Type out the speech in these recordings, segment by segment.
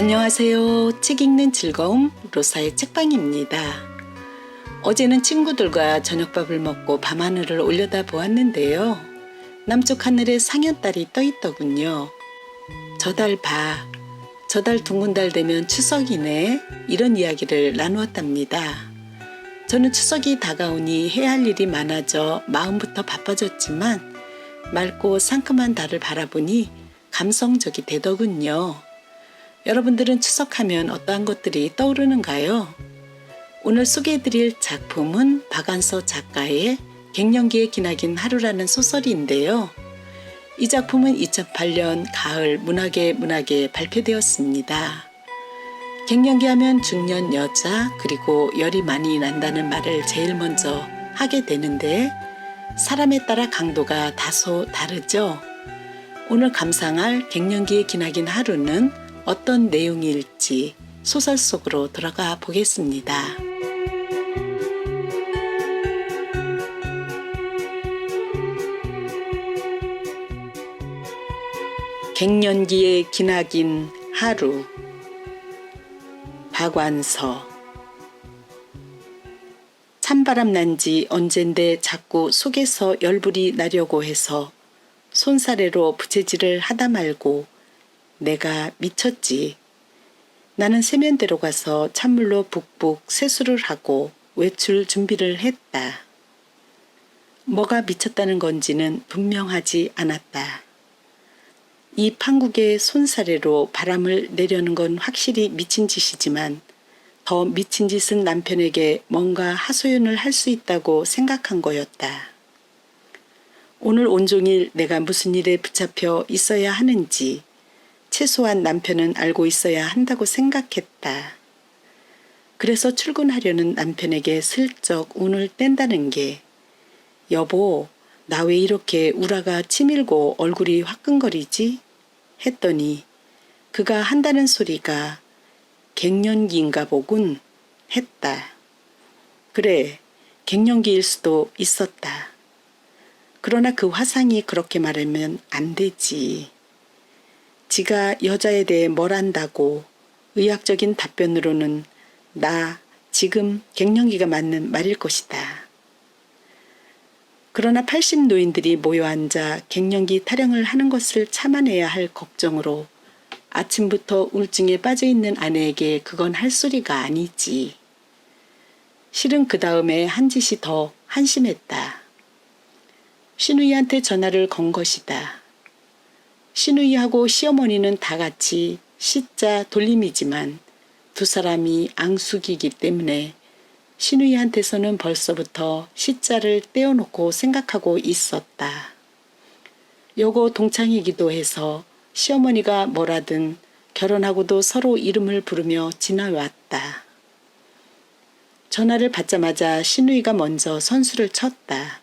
안녕하세요. 책 읽는 즐거움 로사의 책방입니다. 어제는 친구들과 저녁밥을 먹고 밤하늘을 올려다 보았는데요. 남쪽 하늘에 상현달이 떠 있더군요. 저 달 봐. 저 달 둥근 달 되면 추석이네. 이런 이야기를 나누었답니다. 저는 추석이 다가오니 해야 할 일이 많아져 마음부터 바빠졌지만 맑고 상큼한 달을 바라보니 감성적이 되더군요. 여러분들은 추석하면 어떠한 것들이 떠오르는가요? 오늘 소개해드릴 작품은 박안서 작가의 갱년기의 기나긴 하루라는 소설인데요. 이 작품은 2008년 가을 문학에 발표되었습니다. 갱년기 하면 중년 여자 그리고 열이 많이 난다는 말을 제일 먼저 하게 되는데 사람에 따라 강도가 다소 다르죠. 오늘 감상할 갱년기의 기나긴 하루는 어떤 내용일지 소설 속으로 들어가 보겠습니다. 갱년기의 기나긴 하루. 박완서. 찬바람 난 지 언젠데 자꾸 속에서 열불이 나려고 해서 손사래로 부채질을 하다 말고 내가 미쳤지. 나는 세면대로 가서 찬물로 북북 세수를 하고 외출 준비를 했다. 뭐가 미쳤다는 건지는 분명하지 않았다. 이 판국의 손사래로 바람을 내려는 건 확실히 미친 짓이지만 더 미친 짓은 남편에게 뭔가 하소연을 할 수 있다고 생각한 거였다. 오늘 온종일 내가 무슨 일에 붙잡혀 있어야 하는지 최소한 남편은 알고 있어야 한다고 생각했다. 그래서 출근하려는 남편에게 슬쩍 운을 뗀다는 게 여보, 나 왜 이렇게 우라가 치밀고 얼굴이 화끈거리지? 했더니 그가 한다는 소리가 갱년기인가 보군 했다. 그래, 갱년기일 수도 있었다. 그러나 그 화상이 그렇게 말하면 안 되지. 지가 여자에 대해 뭘 안다고 의학적인 답변으로는 나 지금 갱년기가 맞는 말일 것이다. 그러나 80 노인들이 모여 앉아 갱년기 타령을 하는 것을 참아내야 할 걱정으로 아침부터 우울증에 빠져있는 아내에게 그건 할 소리가 아니지. 실은 그 다음에 한 짓이 더 한심했다. 신우이한테 전화를 건 것이다. 신우이하고 시어머니는 다 같이 시자 돌림이지만 두 사람이 앙숙이기 때문에 신우이한테서는 벌써부터 시자를 떼어놓고 생각하고 있었다. 여고 동창이기도 해서 시어머니가 뭐라든 결혼하고도 서로 이름을 부르며 지나왔다. 전화를 받자마자 신우이가 먼저 선수를 쳤다.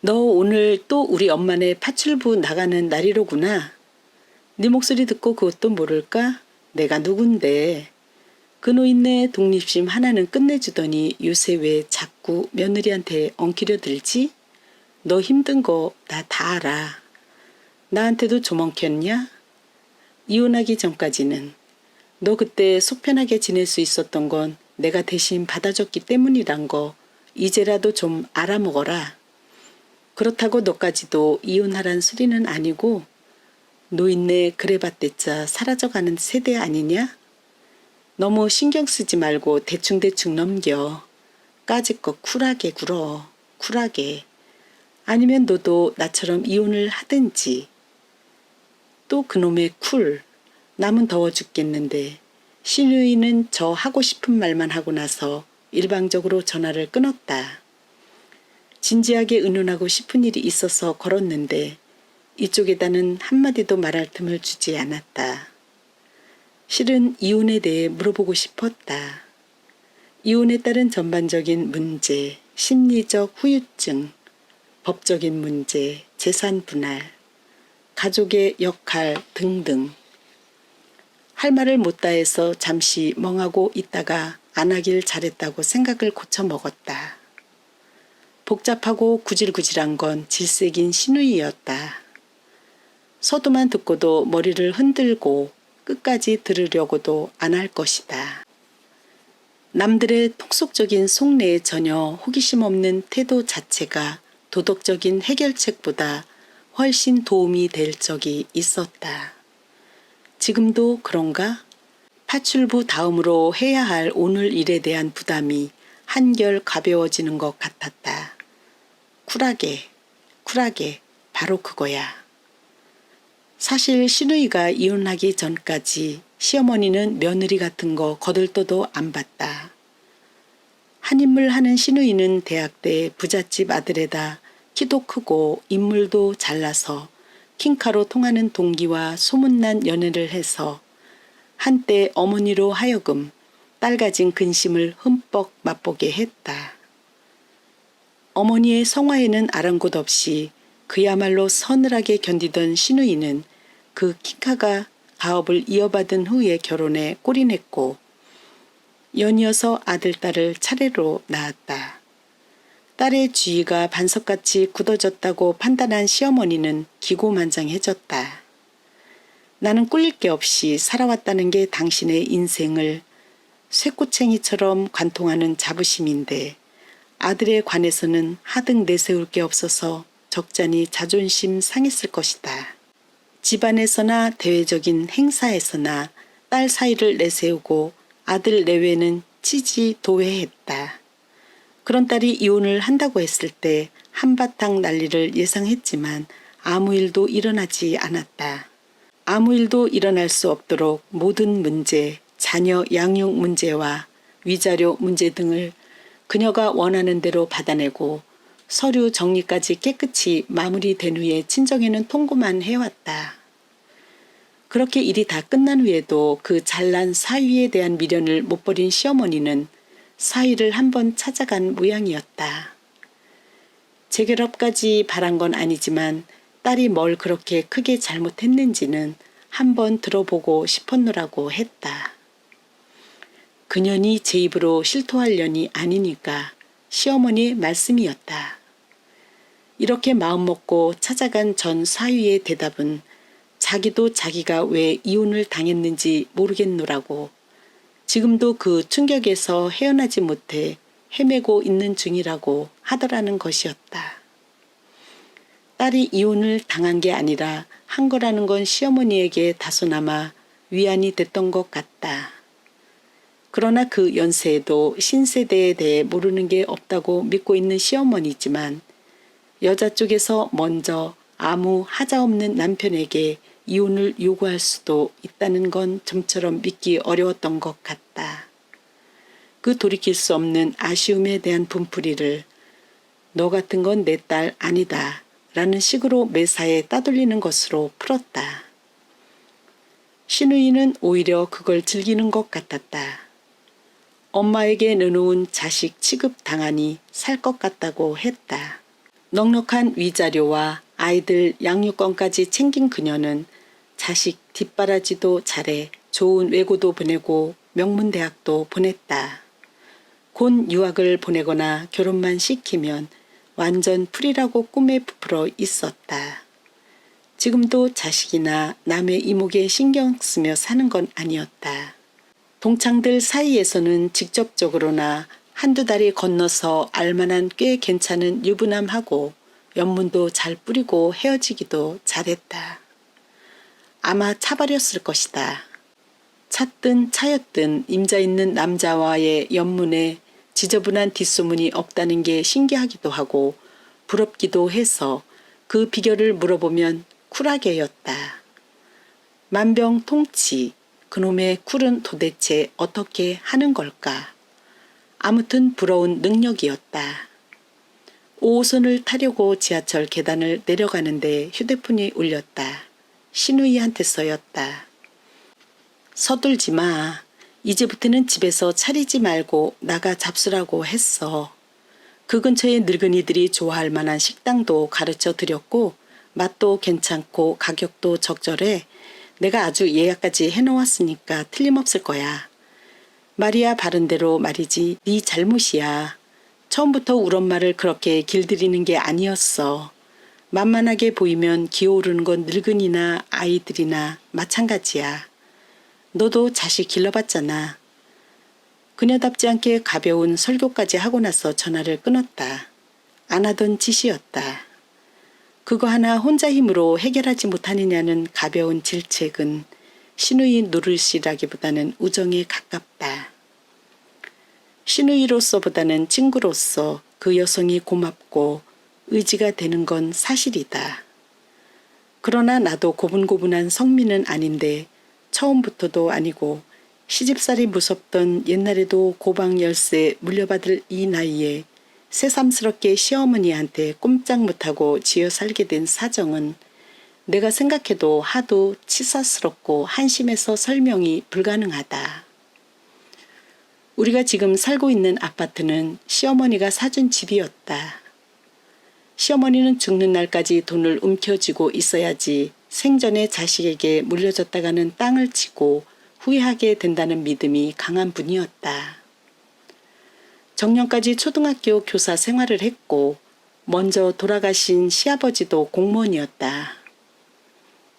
너 오늘 또 우리 엄마네 파출부 나가는 날이로구나. 네 목소리 듣고 그것도 모를까? 내가 누군데. 그 노인네 독립심 하나는 끝내주더니 요새 왜 자꾸 며느리한테 엉키려 들지? 너 힘든 거 나 다 알아. 나한테도 조먹혔냐? 이혼하기 전까지는 너 그때 속 편하게 지낼 수 있었던 건 내가 대신 받아줬기 때문이란 거 이제라도 좀 알아먹어라. 그렇다고 너까지도 이혼하란 소리는 아니고 노인네 그래봤댔자 사라져가는 세대 아니냐? 너무 신경 쓰지 말고 대충대충 넘겨. 까짓거 쿨하게 굴어. 쿨하게. 아니면 너도 나처럼 이혼을 하든지. 또 그놈의 쿨. 남은 더워 죽겠는데 신우이는 저 하고 싶은 말만 하고 나서 일방적으로 전화를 끊었다. 진지하게 의논하고 싶은 일이 있어서 걸었는데 이쪽에다는 한마디도 말할 틈을 주지 않았다. 실은 이혼에 대해 물어보고 싶었다. 이혼에 따른 전반적인 문제, 심리적 후유증, 법적인 문제, 재산 분할, 가족의 역할 등등. 할 말을 못다 해서 잠시 멍하고 있다가 안 하길 잘했다고 생각을 고쳐먹었다. 복잡하고 구질구질한 건 질색인 신우이였다. 서두만 듣고도 머리를 흔들고 끝까지 들으려고도 안 할 것이다. 남들의 통속적인 속내에 전혀 호기심 없는 태도 자체가 도덕적인 해결책보다 훨씬 도움이 될 적이 있었다. 지금도 그런가? 파출부 다음으로 해야 할 오늘 일에 대한 부담이 한결 가벼워지는 것 같았다. 쿨하게, 바로 그거야. 사실 신우이가 이혼하기 전까지 시어머니는 며느리 같은 거 거들떠도 안 봤다. 한 인물 하는 신우이는 대학 때 부잣집 아들에다 키도 크고 인물도 잘나서 킹카로 통하는 동기와 소문난 연애를 해서 한때 어머니로 하여금 딸 가진 근심을 흠뻑 맛보게 했다. 어머니의 성화에는 아랑곳 없이 그야말로 서늘하게 견디던 신우이는 그 킹카가 가업을 이어받은 후에 결혼에 골인했고 연이어서 아들, 딸을 차례로 낳았다. 딸의 주의가 반석같이 굳어졌다고 판단한 시어머니는 기고만장해졌다. 나는 꿀릴 게 없이 살아왔다는 게 당신의 인생을 쇠꼬챙이처럼 관통하는 자부심인데 아들에 관해서는 하등 내세울 게 없어서 적잖이 자존심 상했을 것이다. 집안에서나 대외적인 행사에서나 딸 사이를 내세우고 아들 내외는 치지도회했다. 그런 딸이 이혼을 한다고 했을 때 한바탕 난리를 예상했지만 아무 일도 일어나지 않았다. 아무 일도 일어날 수 없도록 모든 문제, 자녀 양육 문제와 위자료 문제 등을 그녀가 원하는 대로 받아내고 서류 정리까지 깨끗이 마무리된 후에 친정에는 통보만 해왔다. 그렇게 일이 다 끝난 후에도 그 잘난 사위에 대한 미련을 못 버린 시어머니는 사위를 한번 찾아간 모양이었다. 재결합까지 바란 건 아니지만 딸이 뭘 그렇게 크게 잘못했는지는 한번 들어보고 싶었노라고 했다. 그년이 제 입으로 실토하려니 아니니까 시어머니의 말씀이었다. 이렇게 마음먹고 찾아간 전 사위의 대답은 자기도 자기가 왜 이혼을 당했는지 모르겠노라고 지금도 그 충격에서 헤어나지 못해 헤매고 있는 중이라고 하더라는 것이었다. 딸이 이혼을 당한 게 아니라 한 거라는 건 시어머니에게 다소나마 위안이 됐던 것 같다. 그러나 그 연세에도 신세대에 대해 모르는 게 없다고 믿고 있는 시어머니지만 여자 쪽에서 먼저 아무 하자없는 남편에게 이혼을 요구할 수도 있다는 건 좀처럼 믿기 어려웠던 것 같다. 그 돌이킬 수 없는 아쉬움에 대한 분풀이를 너 같은 건 내 딸 아니다 라는 식으로 매사에 따돌리는 것으로 풀었다. 신우이는 오히려 그걸 즐기는 것 같았다. 엄마에게 내놓은 자식 취급 당하니 살 것 같다고 했다. 넉넉한 위자료와 아이들 양육권까지 챙긴 그녀는 자식 뒷바라지도 잘해 좋은 외고도 보내고 명문대학도 보냈다. 곧 유학을 보내거나 결혼만 시키면 완전 풀이라고 꿈에 부풀어 있었다. 지금도 자식이나 남의 이목에 신경 쓰며 사는 건 아니었다. 동창들 사이에서는 직접적으로나 한두 달이 건너서 알만한 꽤 괜찮은 유부남하고 연문도 잘 뿌리고 헤어지기도 잘했다. 아마 차버렸을 것이다. 찼든 차였든 임자 있는 남자와의 연문에 지저분한 뒷소문이 없다는 게 신기하기도 하고 부럽기도 해서 그 비결을 물어보면 쿨하게였다. 만병통치, 그놈의 쿨은 도대체 어떻게 하는 걸까? 아무튼 부러운 능력이었다. 5호선을 타려고 지하철 계단을 내려가는데 휴대폰이 울렸다. 신우이한테서였다. 서둘지 마. 이제부터는 집에서 차리지 말고 나가 잡수라고 했어. 그 근처에 늙은이들이 좋아할 만한 식당도 가르쳐 드렸고 맛도 괜찮고 가격도 적절해. 내가 아주 예약까지 해놓았으니까 틀림없을 거야. 말이야 바른 대로 말이지 네 잘못이야. 처음부터 우리 엄마를 그렇게 길들이는 게 아니었어. 만만하게 보이면 기어오르는 건 늙은이나 아이들이나 마찬가지야. 너도 자식 길러봤잖아. 그녀답지 않게 가벼운 설교까지 하고 나서 전화를 끊었다. 안 하던 짓이었다. 그거 하나 혼자 힘으로 해결하지 못하느냐는 가벼운 질책은 시누이 노릇이라기보다는 우정에 가깝다. 시누이로서보다는 친구로서 그 여성이 고맙고 의지가 되는 건 사실이다. 그러나 나도 고분고분한 성민은 아닌데 처음부터도 아니고 시집살이 무섭던 옛날에도 고방 열쇠 물려받을 이 나이에 새삼스럽게 시어머니한테 꼼짝 못하고 지어 살게 된 사정은 내가 생각해도 하도 치사스럽고 한심해서 설명이 불가능하다. 우리가 지금 살고 있는 아파트는 시어머니가 사준 집이었다. 시어머니는 죽는 날까지 돈을 움켜쥐고 있어야지 생전에 자식에게 물려줬다가는 땅을 치고 후회하게 된다는 믿음이 강한 분이었다. 정년까지 초등학교 교사 생활을 했고 먼저 돌아가신 시아버지도 공무원이었다.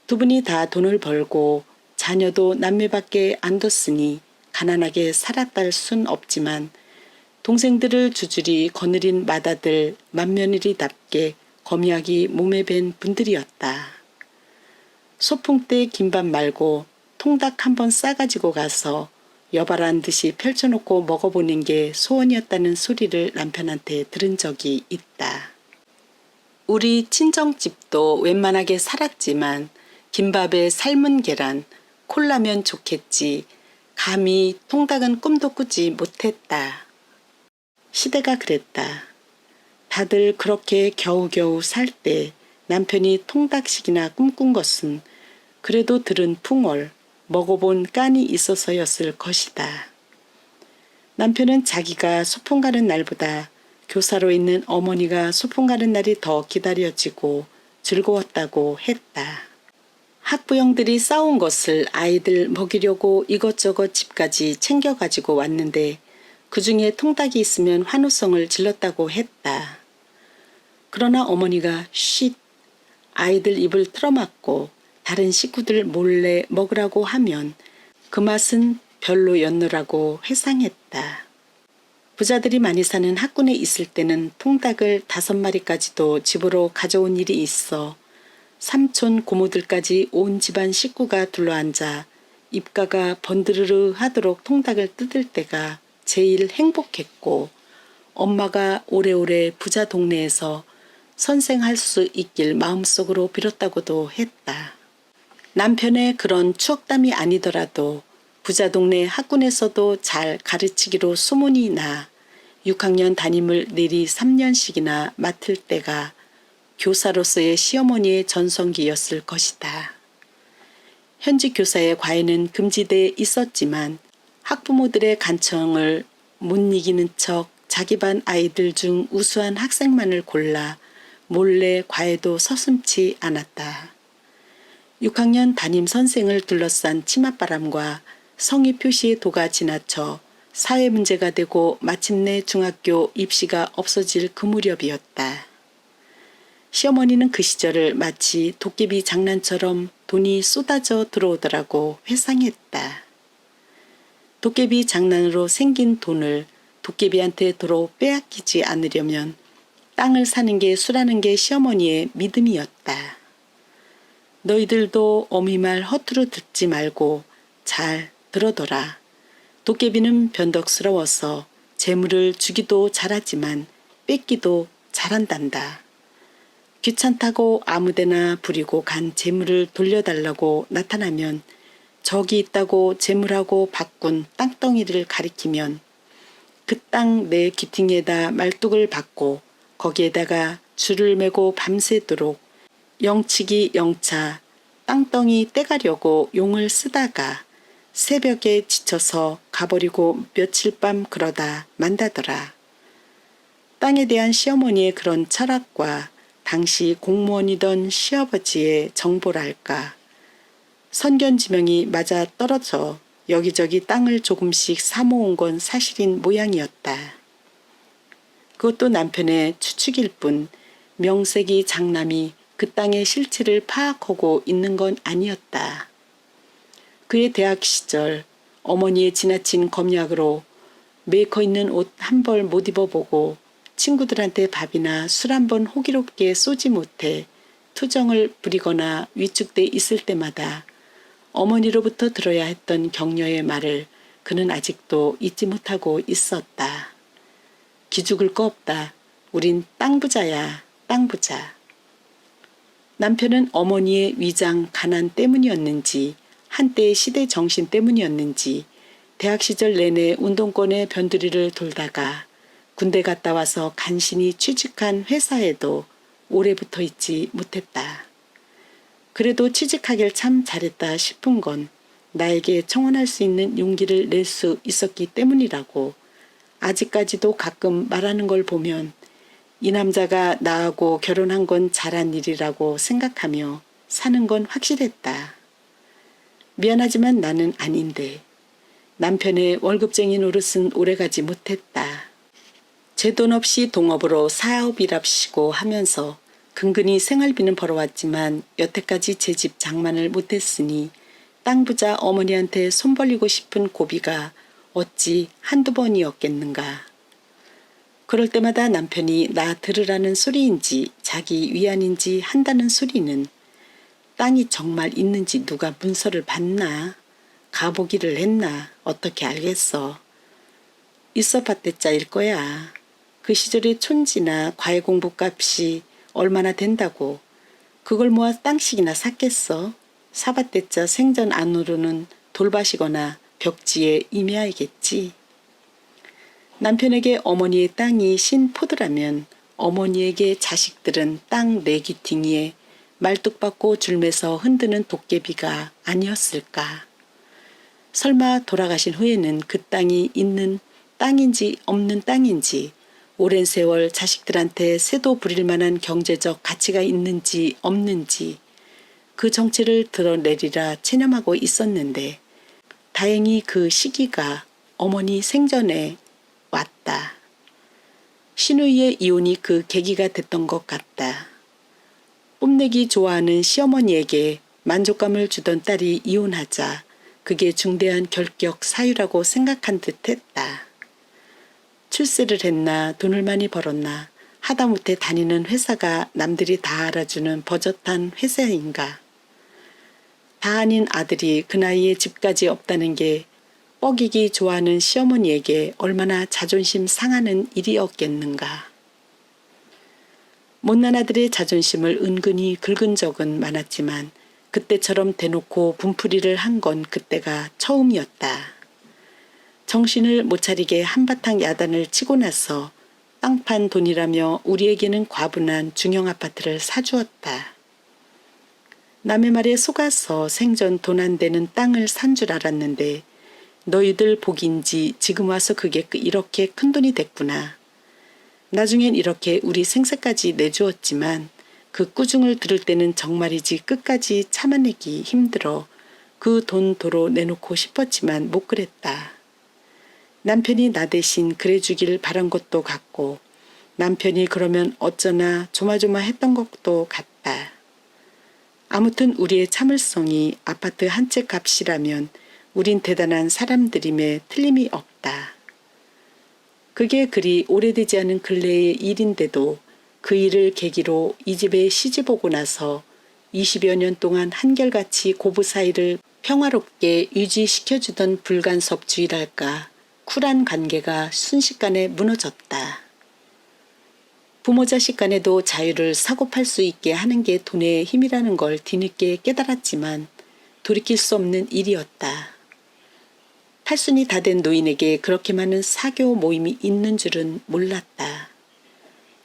두 분이 다 돈을 벌고 자녀도 남매밖에 안 뒀으니 가난하게 살았달 순 없지만 동생들을 주줄이 거느린 맏아들 맏며느리답게 거미하기 몸에 밴 분들이었다. 소풍 때 김밥 말고 통닭 한번 싸가지고 가서 여발한 듯이 펼쳐놓고 먹어보는 게 소원이었다는 소리를 남편한테 들은 적이 있다. 우리 친정집도 웬만하게 살았지만 김밥에 삶은 계란, 콜라면 좋겠지 감히 통닭은 꿈도 꾸지 못했다. 시대가 그랬다. 다들 그렇게 겨우겨우 살 때 남편이 통닭식이나 꿈꾼 것은 그래도 들은 풍월, 먹어본 깐이 있어서였을 것이다. 남편은 자기가 소풍 가는 날보다 교사로 있는 어머니가 소풍 가는 날이 더 기다려지고 즐거웠다고 했다. 학부형들이 싸운 것을 아이들 먹이려고 이것저것 집까지 챙겨가지고 왔는데 그 중에 통닭이 있으면 환호성을 질렀다고 했다. 그러나 어머니가 쉿 아이들 입을 틀어막고 다른 식구들 몰래 먹으라고 하면 그 맛은 별로였노라고 회상했다. 부자들이 많이 사는 학군에 있을 때는 통닭을 5마리까지도 집으로 가져온 일이 있어 삼촌 고모들까지 온 집안 식구가 둘러앉아 입가가 번드르르 하도록 통닭을 뜯을 때가 제일 행복했고 엄마가 오래오래 부자 동네에서 선생할 수 있길 마음속으로 빌었다고도 했다. 남편의 그런 추억담이 아니더라도 부자 동네 학군에서도 잘 가르치기로 소문이 나 6학년 담임을 내리 3년씩이나 맡을 때가 교사로서의 시어머니의 전성기였을 것이다. 현직 교사의 과외는 금지돼 있었지만 학부모들의 간청을 못 이기는 척 자기 반 아이들 중 우수한 학생만을 골라 몰래 과외도 서슴지 않았다. 6학년 담임 선생을 둘러싼 치맛바람과 성의 표시의 도가 지나쳐 사회 문제가 되고 마침내 중학교 입시가 없어질 그 무렵이었다. 시어머니는 그 시절을 마치 도깨비 장난처럼 돈이 쏟아져 들어오더라고 회상했다. 도깨비 장난으로 생긴 돈을 도깨비한테 도로 빼앗기지 않으려면 땅을 사는 게 수라는 게 시어머니의 믿음이었다. 너희들도 어미 말 허투루 듣지 말고 잘 들어둬라. 도깨비는 변덕스러워서 재물을 주기도 잘하지만 뺏기도 잘한단다. 귀찮다고 아무데나 부리고 간 재물을 돌려달라고 나타나면 저기 있다고 재물하고 바꾼 땅덩이를 가리키면 그 땅 내 귀퉁이에다 말뚝을 박고 거기에다가 줄을 매고 밤새도록 영치기 영차 땅덩이 떼가려고 용을 쓰다가 새벽에 지쳐서 가버리고 며칠 밤 그러다 만다더라. 땅에 대한 시어머니의 그런 철학과 당시 공무원이던 시아버지의 정보랄까. 선견지명이 맞아 떨어져 여기저기 땅을 조금씩 사모은 건 사실인 모양이었다. 그것도 남편의 추측일 뿐 명색이 장남이 그 땅의 실체를 파악하고 있는 건 아니었다. 그의 대학 시절 어머니의 지나친 검약으로 메이커 있는 옷 한 벌 못 입어보고 친구들한테 밥이나 술 한 번 호기롭게 쏘지 못해 투정을 부리거나 위축돼 있을 때마다 어머니로부터 들어야 했던 격려의 말을 그는 아직도 잊지 못하고 있었다. 기죽을 거 없다. 우린 땅 부자야, 땅 부자. 남편은 어머니의 위장 가난 때문이었는지 한때의 시대 정신 때문이었는지 대학 시절 내내 운동권의 변두리를 돌다가 군대 갔다 와서 간신히 취직한 회사에도 오래 붙어 있지 못했다. 그래도 취직하길 참 잘했다 싶은 건 나에게 청혼할 수 있는 용기를 낼 수 있었기 때문이라고 아직까지도 가끔 말하는 걸 보면 이 남자가 나하고 결혼한 건 잘한 일이라고 생각하며 사는 건 확실했다. 미안하지만 나는 아닌데 남편의 월급쟁이 노릇은 오래가지 못했다. 제 돈 없이 동업으로 사업이랍시고 하면서 근근히 생활비는 벌어왔지만 여태까지 제 집 장만을 못했으니 땅 부자 어머니한테 손 벌리고 싶은 고비가 어찌 한두 번이었겠는가. 그럴 때마다 남편이 나 들으라는 소리인지 자기 위안인지 한다는 소리는 땅이 정말 있는지 누가 문서를 봤나 가보기를 했나 어떻게 알겠어. 있어 봤대짜일 거야. 그 시절의 촌지나 과외 공부 값이 얼마나 된다고 그걸 모아 땅씩이나 샀겠어. 사봤대짜 생전 안으로는 돌밭이거나 벽지에 임야이겠지. 남편에게 어머니의 땅이 신포드라면 어머니에게 자식들은 땅 내귀퉁이에 말뚝박고 줄매서 흔드는 도깨비가 아니었을까. 설마 돌아가신 후에는 그 땅이 있는 땅인지 없는 땅인지 오랜 세월 자식들한테 새도 부릴 만한 경제적 가치가 있는지 없는지 그 정체를 드러내리라 체념하고 있었는데 다행히 그 시기가 어머니 생전에 왔다. 시누이의 이혼이 그 계기가 됐던 것 같다. 뽐내기 좋아하는 시어머니에게 만족감을 주던 딸이 이혼하자 그게 중대한 결격 사유라고 생각한 듯 했다. 출세를 했나 돈을 많이 벌었나 하다못해 다니는 회사가 남들이 다 알아주는 버젓한 회사인가. 다 아닌 아들이 그 나이에 집까지 없다는 게 뻐기기 좋아하는 시어머니에게 얼마나 자존심 상하는 일이었겠는가. 못난 아들의 자존심을 은근히 긁은 적은 많았지만 그때처럼 대놓고 분풀이를 한 건 그때가 처음이었다. 정신을 못 차리게 한바탕 야단을 치고 나서 땅판 돈이라며 우리에게는 과분한 중형 아파트를 사주었다. 남의 말에 속아서 생전 돈 안 되는 땅을 산 줄 알았는데 너희들 복인지 지금 와서 그게 이렇게 큰돈이 됐구나. 나중엔 이렇게 우리 생사까지 내주었지만 그 꾸중을 들을 때는 정말이지 끝까지 참아내기 힘들어 그 돈 도로 내놓고 싶었지만 못 그랬다. 남편이 나 대신 그래주길 바란 것도 같고 남편이 그러면 어쩌나 조마조마했던 것도 같다. 아무튼 우리의 참을성이 아파트 한 채 값이라면 우린 대단한 사람들임에 틀림이 없다. 그게 그리 오래되지 않은 근래의 일인데도 그 일을 계기로 이 집에 시집 오고 나서 20여 년 동안 한결같이 고부 사이를 평화롭게 유지시켜주던 불간섭주의랄까 쿨한 관계가 순식간에 무너졌다. 부모 자식 간에도 자유를 사고팔 수 있게 하는 게 돈의 힘이라는 걸 뒤늦게 깨달았지만 돌이킬 수 없는 일이었다. 팔순이 다 된 노인에게 그렇게 많은 사교 모임이 있는 줄은 몰랐다.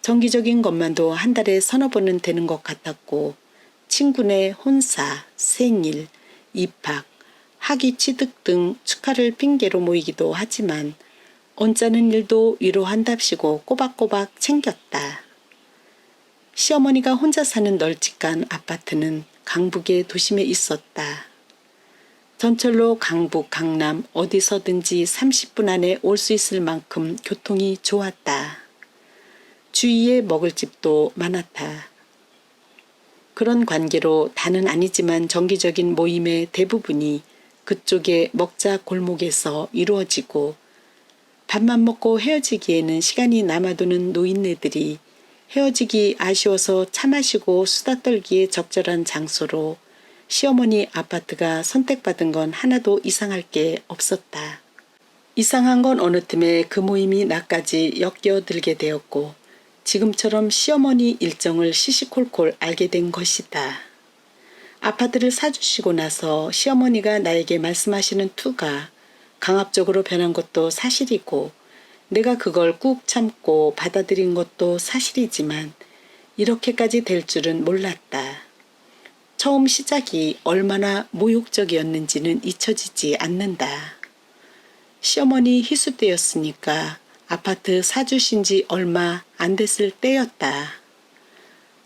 정기적인 것만도 한 달에 서너 번은 되는 것 같았고 친구네 혼사, 생일, 입학, 학위 취득 등 축하를 핑계로 모이기도 하지만 언짢은 일도 위로한답시고 꼬박꼬박 챙겼다. 시어머니가 혼자 사는 널찍한 아파트는 강북의 도심에 있었다. 전철로 강북, 강남 어디서든지 30분 안에 올 수 있을 만큼 교통이 좋았다. 주위에 먹을 집도 많았다. 그런 관계로 다는 아니지만 정기적인 모임의 대부분이 그쪽의 먹자 골목에서 이루어지고 밥만 먹고 헤어지기에는 시간이 남아도는 노인네들이 헤어지기 아쉬워서 차 마시고 수다 떨기에 적절한 장소로 시어머니 아파트가 선택받은 건 하나도 이상할 게 없었다. 이상한 건 어느 틈에 그 모임이 나까지 엮여들게 되었고 지금처럼 시어머니 일정을 시시콜콜 알게 된 것이다. 아파트를 사주시고 나서 시어머니가 나에게 말씀하시는 투가 강압적으로 변한 것도 사실이고 내가 그걸 꾹 참고 받아들인 것도 사실이지만 이렇게까지 될 줄은 몰랐다. 처음 시작이 얼마나 모욕적이었는지는 잊혀지지 않는다. 시어머니 희수 때였으니까 아파트 사주신 지 얼마 안 됐을 때였다.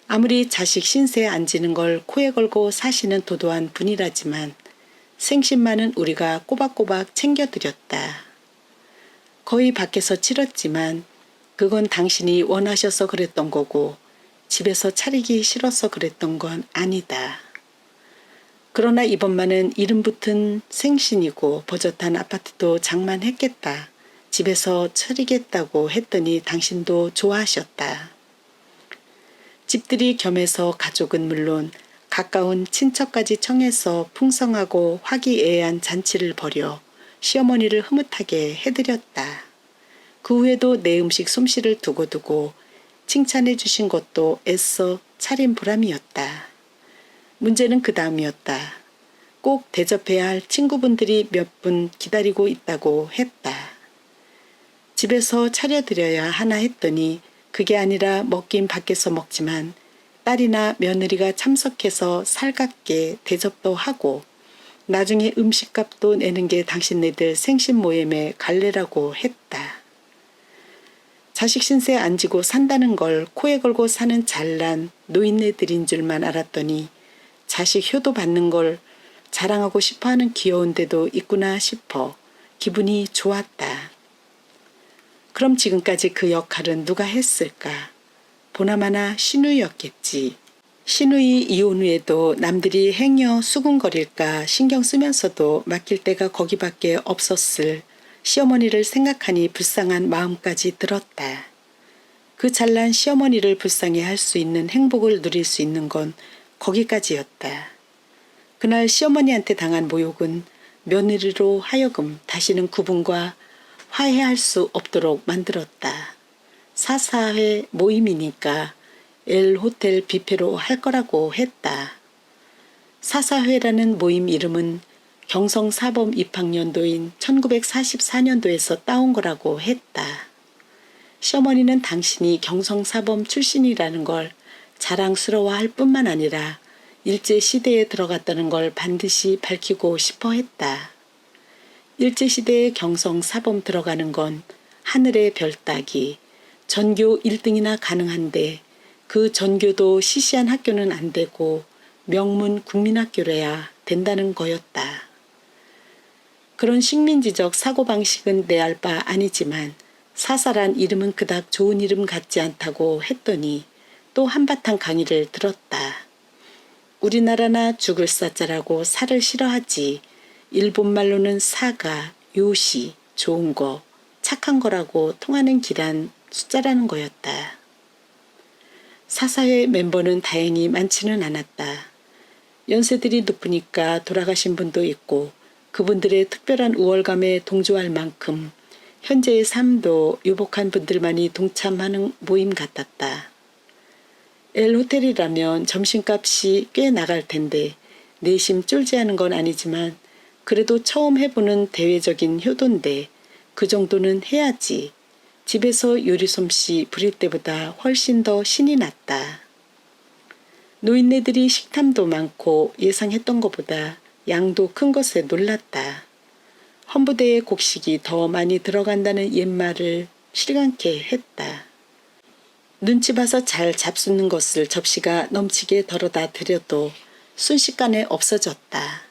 아무리 자식 신세에 앉는 걸 코에 걸고 사시는 도도한 분이라지만 생신만은 우리가 꼬박꼬박 챙겨드렸다. 거의 밖에서 치렀지만 그건 당신이 원하셔서 그랬던 거고 집에서 차리기 싫어서 그랬던 건 아니다. 그러나 이번만은 이름 붙은 생신이고 버젓한 아파트도 장만했겠다. 집에서 차리겠다고 했더니 당신도 좋아하셨다. 집들이 겸해서 가족은 물론 가까운 친척까지 청해서 풍성하고 화기애애한 잔치를 벌여 시어머니를 흐뭇하게 해드렸다. 그 후에도 내 음식 솜씨를 두고두고 칭찬해 주신 것도 애써 차린 보람이었다. 문제는 그 다음이었다. 꼭 대접해야 할 친구분들이 몇 분 기다리고 있다고 했다. 집에서 차려드려야 하나 했더니 그게 아니라 먹긴 밖에서 먹지만 딸이나 며느리가 참석해서 살갑게 대접도 하고 나중에 음식값도 내는 게 당신네들 생신 모임의 갈래라고 했다. 자식 신세 안 지고 산다는 걸 코에 걸고 사는 잘난 노인네들인 줄만 알았더니 자식 효도 받는 걸 자랑하고 싶어하는 귀여운 데도 있구나 싶어 기분이 좋았다. 그럼 지금까지 그 역할은 누가 했을까? 보나마나 신우였겠지. 신우이 이혼 후에도 남들이 행여 수군거릴까 신경 쓰면서도 맡길 데가 거기밖에 없었을 시어머니를 생각하니 불쌍한 마음까지 들었다. 그 잘난 시어머니를 불쌍히 할 수 있는 행복을 누릴 수 있는 건 거기까지였다. 그날 시어머니한테 당한 모욕은 며느리로 하여금 다시는 구분과 화해할 수 없도록 만들었다. 사사회 모임이니까 엘호텔 뷔페로 할 거라고 했다. 사사회라는 모임 이름은 경성사범 입학연도인 1944년도에서 따온 거라고 했다. 시어머니는 당신이 경성사범 출신이라는 걸 자랑스러워할 뿐만 아니라 일제시대에 들어갔다는 걸 반드시 밝히고 싶어 했다. 일제시대에 경성사범 들어가는 건 하늘의 별 따기, 전교 1등이나 가능한데 그 전교도 시시한 학교는 안 되고 명문 국민학교래야 된다는 거였다. 그런 식민지적 사고방식은 내 알 바 아니지만 사사란 이름은 그닥 좋은 이름 같지 않다고 했더니 또 한바탕 강의를 들었다. 우리나라나 죽을 사자라고 사를 싫어하지 일본말로는 사가, 요시, 좋은 거, 착한 거라고 통하는 기란 숫자라는 거였다. 사사회 멤버는 다행히 많지는 않았다. 연세들이 높으니까 돌아가신 분도 있고 그분들의 특별한 우월감에 동조할 만큼 현재의 삶도 유복한 분들만이 동참하는 모임 같았다. 엘호텔이라면 점심값이 꽤 나갈 텐데 내심 쫄지 않은 건 아니지만 그래도 처음 해보는 대외적인 효도인데 그 정도는 해야지. 집에서 요리 솜씨 부릴 때보다 훨씬 더 신이 났다. 노인네들이 식탐도 많고 예상했던 것보다 양도 큰 것에 놀랐다. 헌부대의 곡식이 더 많이 들어간다는 옛말을 실감케 했다. 눈치 봐서 잘 잡수는 것을 접시가 넘치게 덜어다 드려도 순식간에 없어졌다.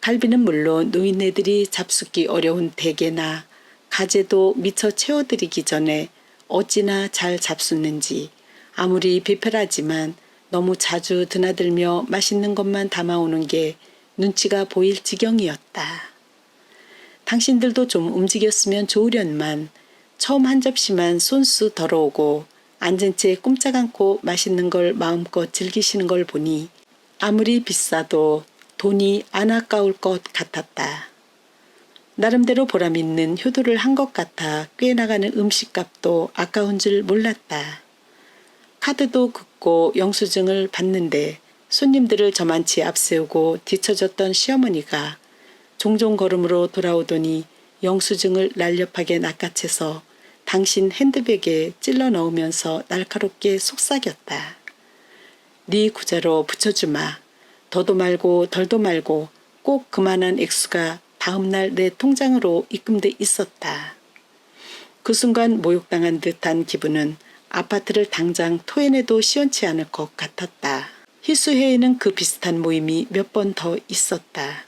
갈비는 물론 노인네들이 잡숫기 어려운 대게나 가재도 미처 채워드리기 전에 어찌나 잘 잡숫는지 아무리 비페라지만 너무 자주 드나들며 맛있는 것만 담아오는 게 눈치가 보일 지경이었다. 당신들도 좀 움직였으면 좋으련만 처음 한 접시만 손수 덜어오고 앉은 채 꼼짝 않고 맛있는 걸 마음껏 즐기시는 걸 보니 아무리 비싸도 돈이 안 아까울 것 같았다. 나름대로 보람 있는 효도를 한 것 같아 꽤 나가는 음식값도 아까운 줄 몰랐다. 카드도 긋고 영수증을 받는데 손님들을 저만치 앞세우고 뒤처졌던 시어머니가 종종 걸음으로 돌아오더니 영수증을 날렵하게 낚아채서 당신 핸드백에 찔러 넣으면서 날카롭게 속삭였다. 네 구자로 붙여주마. 더도 말고 덜도 말고 꼭 그만한 액수가 다음날 내 통장으로 입금돼 있었다. 그 순간 모욕당한 듯한 기분은 아파트를 당장 토해내도 시원치 않을 것 같았다. 희수회에는 그 비슷한 모임이 몇 번 더 있었다.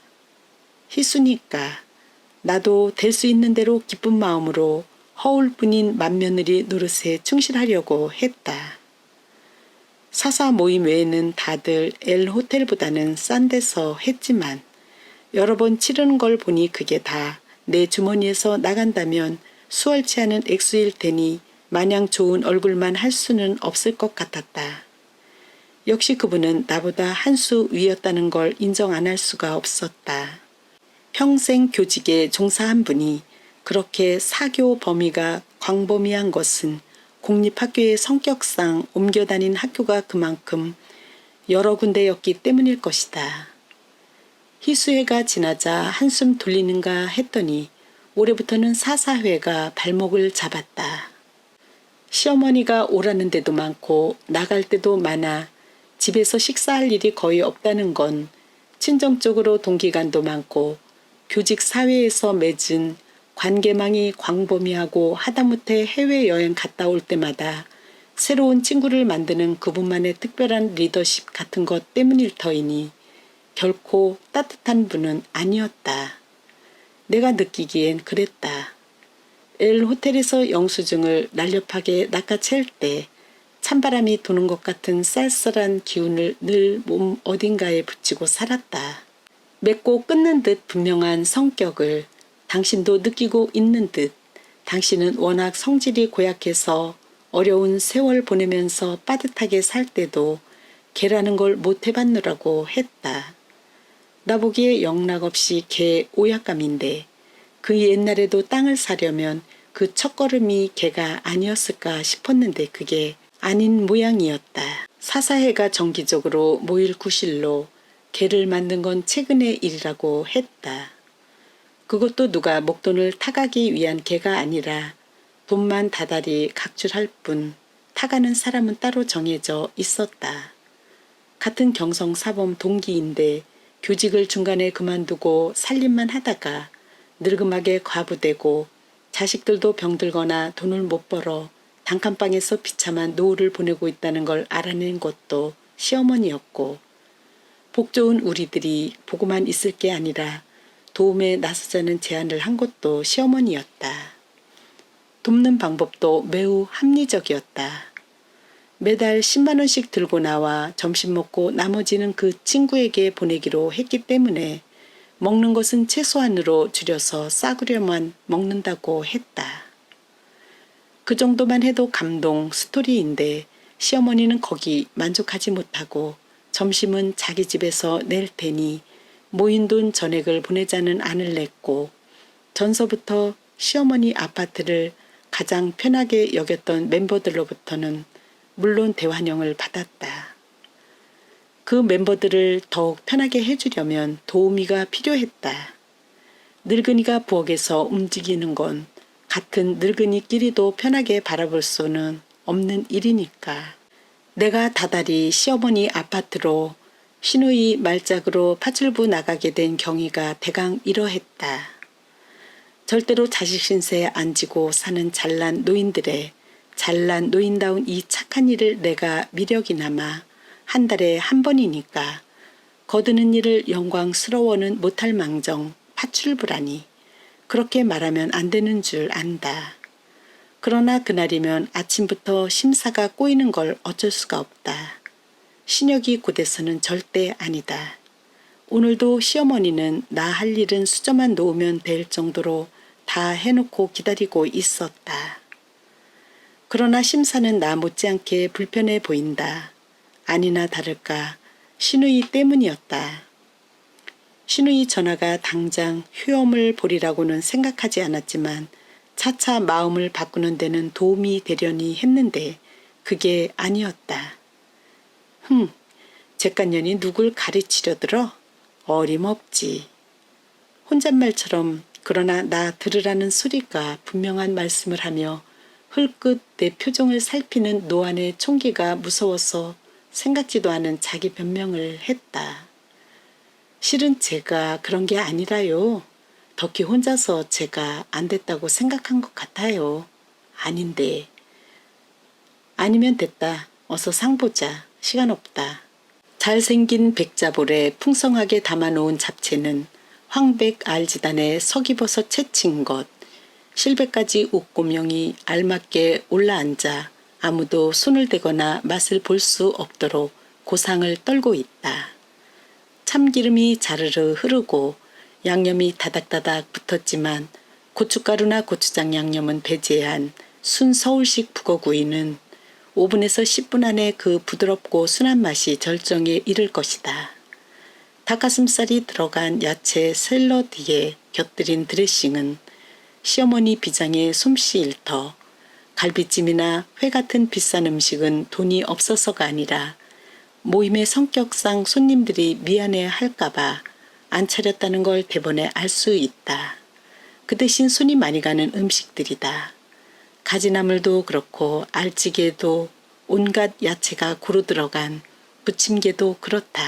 희수니까 나도 될 수 있는 대로 기쁜 마음으로 허울뿐인 맏며느리 노릇에 충실하려고 했다. 사사 모임 외에는 다들 L호텔보다는 싼 데서 했지만 여러 번 치르는 걸 보니 그게 다 내 주머니에서 나간다면 수월치 않은 액수일 테니 마냥 좋은 얼굴만 할 수는 없을 것 같았다. 역시 그분은 나보다 한 수 위였다는 걸 인정 안 할 수가 없었다. 평생 교직에 종사한 분이 그렇게 사교 범위가 광범위한 것은 공립학교의 성격상 옮겨 다닌 학교가 그만큼 여러 군데였기 때문일 것이다. 희수회가 지나자 한숨 돌리는가 했더니 올해부터는 사사회가 발목을 잡았다. 시어머니가 오라는 데도 많고 나갈 때도 많아 집에서 식사할 일이 거의 없다는 건 친정적으로 동기간도 많고 교직 사회에서 맺은 관계망이 광범위하고 하다못해 해외여행 갔다 올 때마다 새로운 친구를 만드는 그분만의 특별한 리더십 같은 것 때문일 터이니 결코 따뜻한 분은 아니었다. 내가 느끼기엔 그랬다. L호텔에서 영수증을 날렵하게 낚아챌 때 찬바람이 도는 것 같은 쌀쌀한 기운을 늘 몸 어딘가에 붙이고 살았다. 맺고 끊는 듯 분명한 성격을 당신도 느끼고 있는 듯 당신은 워낙 성질이 고약해서 어려운 세월 보내면서 빠듯하게 살 때도 개라는 걸 못 해봤느라고 했다. 나보기에 영락없이 개 오약감인데 그 옛날에도 땅을 사려면 그 첫걸음이 개가 아니었을까 싶었는데 그게 아닌 모양이었다. 사사회가 정기적으로 모일 구실로 개를 만든 건 최근의 일이라고 했다. 그것도 누가 목돈을 타가기 위한 개가 아니라 돈만 다달이 각출할 뿐 타가는 사람은 따로 정해져 있었다. 같은 경성사범 동기인데 교직을 중간에 그만두고 살림만 하다가 늙음하게 과부되고 자식들도 병들거나 돈을 못 벌어 단칸방에서 비참한 노후를 보내고 있다는 걸 알아낸 것도 시어머니였고 복 좋은 우리들이 보고만 있을 게 아니라 도움에 나서자는 제안을 한 것도 시어머니였다. 돕는 방법도 매우 합리적이었다. 매달 10만 원씩 들고 나와 점심 먹고 나머지는 그 친구에게 보내기로 했기 때문에 먹는 것은 최소한으로 줄여서 싸구려만 먹는다고 했다. 그 정도만 해도 감동 스토리인데 시어머니는 거기 만족하지 못하고 점심은 자기 집에서 낼 테니 모인 돈 전액을 보내자는 안을 냈고 전서부터 시어머니 아파트를 가장 편하게 여겼던 멤버들로부터는 물론 대환영을 받았다. 그 멤버들을 더욱 편하게 해주려면 도우미가 필요했다. 늙은이가 부엌에서 움직이는 건 같은 늙은이끼리도 편하게 바라볼 수는 없는 일이니까. 내가 다달이 시어머니 아파트로 시누이 말짝으로 파출부 나가게 된 경위가 대강 이러했다. 절대로 자식 신세에 안 지고 사는 잘난 노인들의 잘난 노인다운 이 착한 일을 내가 미력이나마 한 달에 한 번이니까 거드는 일을 영광스러워는 못할 망정 파출부라니 그렇게 말하면 안 되는 줄 안다. 그러나 그날이면 아침부터 심사가 꼬이는 걸 어쩔 수가 없다. 신혁이 곧에서는 절대 아니다. 오늘도 시어머니는 나 할 일은 수저만 놓으면 될 정도로 다 해놓고 기다리고 있었다. 그러나 심사는 나 못지않게 불편해 보인다. 아니나 다를까 신우이 때문이었다. 신우이 전화가 당장 휴엄을 보리라고는 생각하지 않았지만 차차 마음을 바꾸는 데는 도움이 되려니 했는데 그게 아니었다. 잿간년이 누굴 가르치려 들어? 어림없지. 혼잣말처럼 그러나 나 들으라는 소리가 분명한 말씀을 하며 흘끗 내 표정을 살피는 노안의 총기가 무서워서 생각지도 않은 자기 변명을 했다. 실은 제가 그런 게 아니라요. 덕희 혼자서 제가 안 됐다고 생각한 것 같아요. 아닌데. 아니면 됐다. 어서 상 보자. 시간 없다. 잘생긴 백자볼에 풍성하게 담아놓은 잡채는 황백 알지단에 석이버섯 채친 것, 실배까지 옥고명이 알맞게 올라앉아 아무도 손을 대거나 맛을 볼 수 없도록 고상을 떨고 있다. 참기름이 자르르 흐르고 양념이 다닥다닥 붙었지만 고춧가루나 고추장 양념은 배제한 순 서울식 북어구이는 5분에서 10분 안에 그 부드럽고 순한 맛이 절정에 이를 것이다. 닭가슴살이 들어간 야채 샐러드에 곁들인 드레싱은 시어머니 비장의 솜씨 일터, 갈비찜이나 회 같은 비싼 음식은 돈이 없어서가 아니라 모임의 성격상 손님들이 미안해 할까봐 안 차렸다는 걸 대번에 알 수 있다. 그 대신 손이 많이 가는 음식들이다. 가지나물도 그렇고 알찌개도 온갖 야채가 고루 들어간 부침개도 그렇다.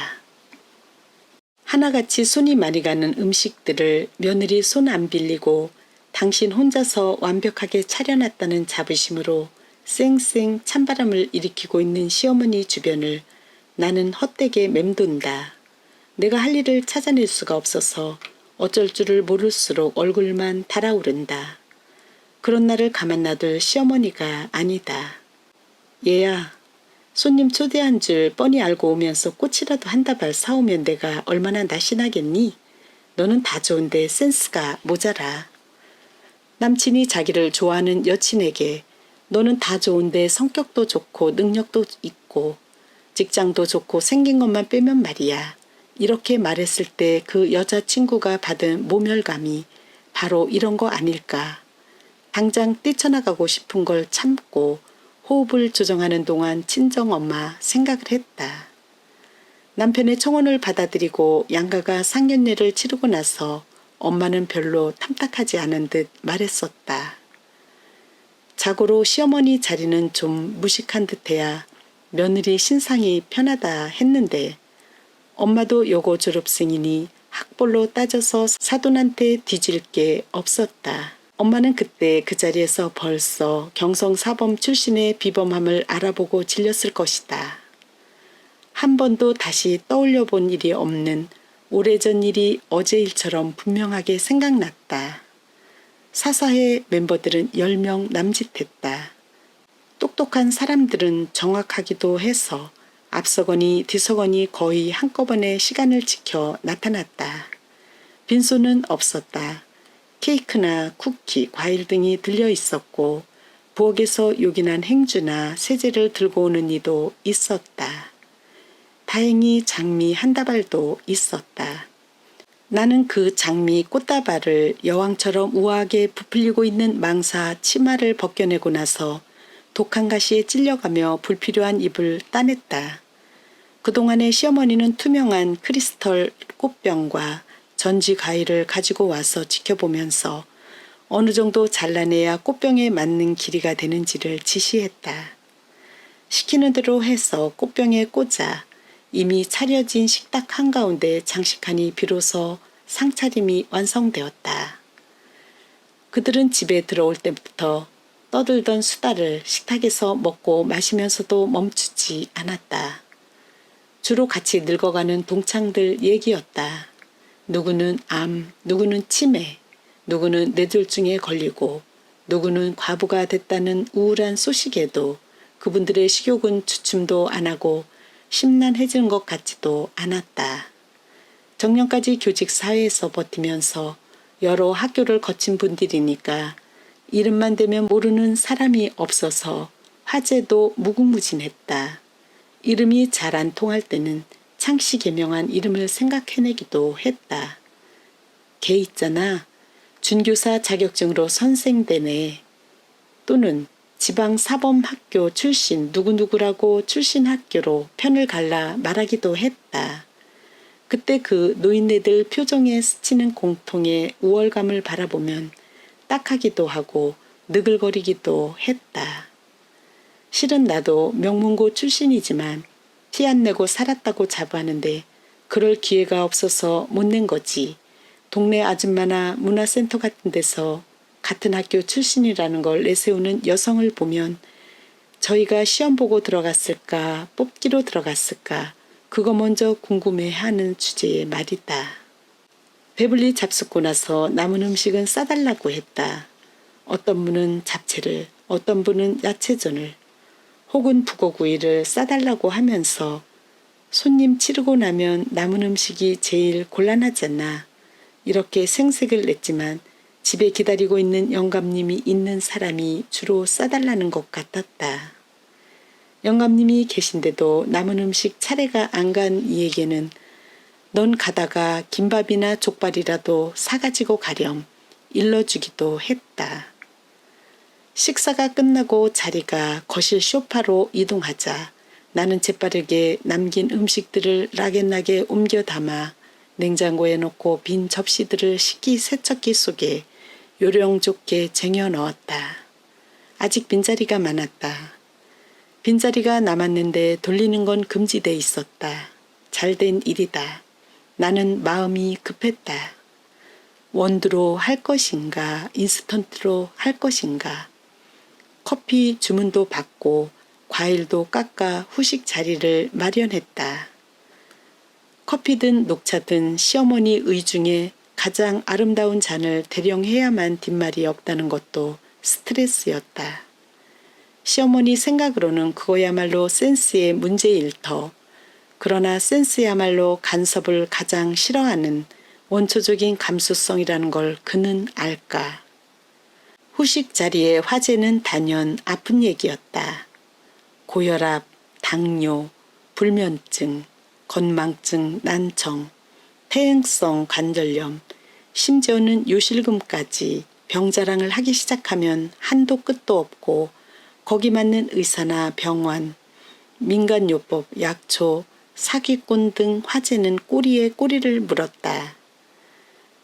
하나같이 손이 많이 가는 음식들을 며느리 손 안 빌리고 당신 혼자서 완벽하게 차려놨다는 자부심으로 쌩쌩 찬바람을 일으키고 있는 시어머니 주변을 나는 헛되게 맴돈다. 내가 할 일을 찾아낼 수가 없어서 어쩔 줄을 모를수록 얼굴만 달아오른다. 그런 나를 가만 놔둘 시어머니가 아니다. 얘야, 손님 초대한 줄 뻔히 알고 오면서 꽃이라도 한 다발 사오면 내가 얼마나 날씬하겠니? 너는 다 좋은데 센스가 모자라. 남친이 자기를 좋아하는 여친에게 너는 다 좋은데 성격도 좋고 능력도 있고 직장도 좋고 생긴 것만 빼면 말이야. 이렇게 말했을 때 그 여자친구가 받은 모멸감이 바로 이런 거 아닐까. 당장 뛰쳐나가고 싶은 걸 참고 호흡을 조정하는 동안 친정엄마 생각을 했다. 남편의 청혼을 받아들이고 양가가 상견례를 치르고 나서 엄마는 별로 탐탁하지 않은 듯 말했었다. 자고로 시어머니 자리는 좀 무식한 듯해야 며느리 신상이 편하다 했는데 엄마도 여고 졸업생이니 학벌로 따져서 사돈한테 뒤질 게 없었다. 엄마는 그때 그 자리에서 벌써 경성사범 출신의 비범함을 알아보고 질렸을 것이다. 한 번도 다시 떠올려 본 일이 없는 오래전 일이 어제 일처럼 분명하게 생각났다. 사사회 멤버들은 10명 남짓했다. 똑똑한 사람들은 정확하기도 해서 앞서거니 뒤서거니 거의 한꺼번에 시간을 지켜 나타났다. 빈손은 없었다. 케이크나 쿠키, 과일 등이 들려 있었고 부엌에서 요긴한 행주나 세제를 들고 오는 이도 있었다. 다행히 장미 한 다발도 있었다. 나는 그 장미 꽃다발을 여왕처럼 우아하게 부풀리고 있는 망사 치마를 벗겨내고 나서 독한 가시에 찔려가며 불필요한 입을 따냈다. 그동안에 시어머니는 투명한 크리스털 꽃병과 전지 과일을 가지고 와서 지켜보면서 어느 정도 잘라내야 꽃병에 맞는 길이가 되는지를 지시했다. 시키는 대로 해서 꽃병에 꽂아 이미 차려진 식탁 한가운데 장식하니 비로소 상차림이 완성되었다. 그들은 집에 들어올 때부터 떠들던 수다를 식탁에서 먹고 마시면서도 멈추지 않았다. 주로 같이 늙어가는 동창들 얘기였다. 누구는 암, 누구는 치매, 누구는 뇌졸중에 걸리고 누구는 과부가 됐다는 우울한 소식에도 그분들의 식욕은 주춤도 안 하고 심란해지는 것 같지도 않았다. 정년까지 교직 사회에서 버티면서 여러 학교를 거친 분들이니까 이름만 대면 모르는 사람이 없어서 화제도 무궁무진했다. 이름이 잘 안 통할 때는 창씨 개명한 이름을 생각해내기도 했다. 걔 있잖아. 준교사 자격증으로 선생되네. 또는 지방 사범학교 출신 누구누구라고 출신 학교로 편을 갈라 말하기도 했다. 그때 그 노인네들 표정에 스치는 공통의 우월감을 바라보면 딱하기도 하고 느글거리기도 했다. 실은 나도 명문고 출신이지만 티 안 내고 살았다고 자부하는데 그럴 기회가 없어서 못 낸 거지. 동네 아줌마나 문화센터 같은 데서 같은 학교 출신이라는 걸 내세우는 여성을 보면 저희가 시험 보고 들어갔을까 뽑기로 들어갔을까 그거 먼저 궁금해하는 주제의 말이다. 배불리 잡숫고 나서 남은 음식은 싸달라고 했다. 어떤 분은 잡채를, 어떤 분은 야채전을, 혹은 북어구이를 싸달라고 하면서 손님 치르고 나면 남은 음식이 제일 곤란하잖아. 이렇게 생색을 냈지만 집에 기다리고 있는 영감님이 있는 사람이 주로 싸달라는 것 같았다. 영감님이 계신데도 남은 음식 차례가 안 간 이에게는 넌 가다가 김밥이나 족발이라도 사가지고 가렴 일러주기도 했다. 식사가 끝나고 자리가 거실 소파로 이동하자 나는 재빠르게 남긴 음식들을 락앤락에 옮겨 담아 냉장고에 넣고 빈 접시들을 식기세척기 속에 요령 좋게 쟁여 넣었다. 아직 빈자리가 많았다. 빈자리가 남았는데 돌리는 건 금지돼 있었다. 잘된 일이다. 나는 마음이 급했다. 원두로 할 것인가 인스턴트로 할 것인가. 커피 주문도 받고 과일도 깎아 후식 자리를 마련했다. 커피든 녹차든 시어머니 의중에 가장 아름다운 잔을 대령해야만 뒷말이 없다는 것도 스트레스였다. 시어머니 생각으로는 그거야말로 센스의 문제일 터. 그러나 센스야말로 간섭을 가장 싫어하는 원초적인 감수성이라는 걸 그는 알까. 후식 자리의 화제는 단연 아픈 얘기였다. 고혈압, 당뇨, 불면증, 건망증, 난청, 퇴행성 관절염, 심지어는 요실금까지 병자랑을 하기 시작하면 한도 끝도 없고 거기 맞는 의사나 병원, 민간요법, 약초, 사기꾼 등 화제는 꼬리에 꼬리를 물었다.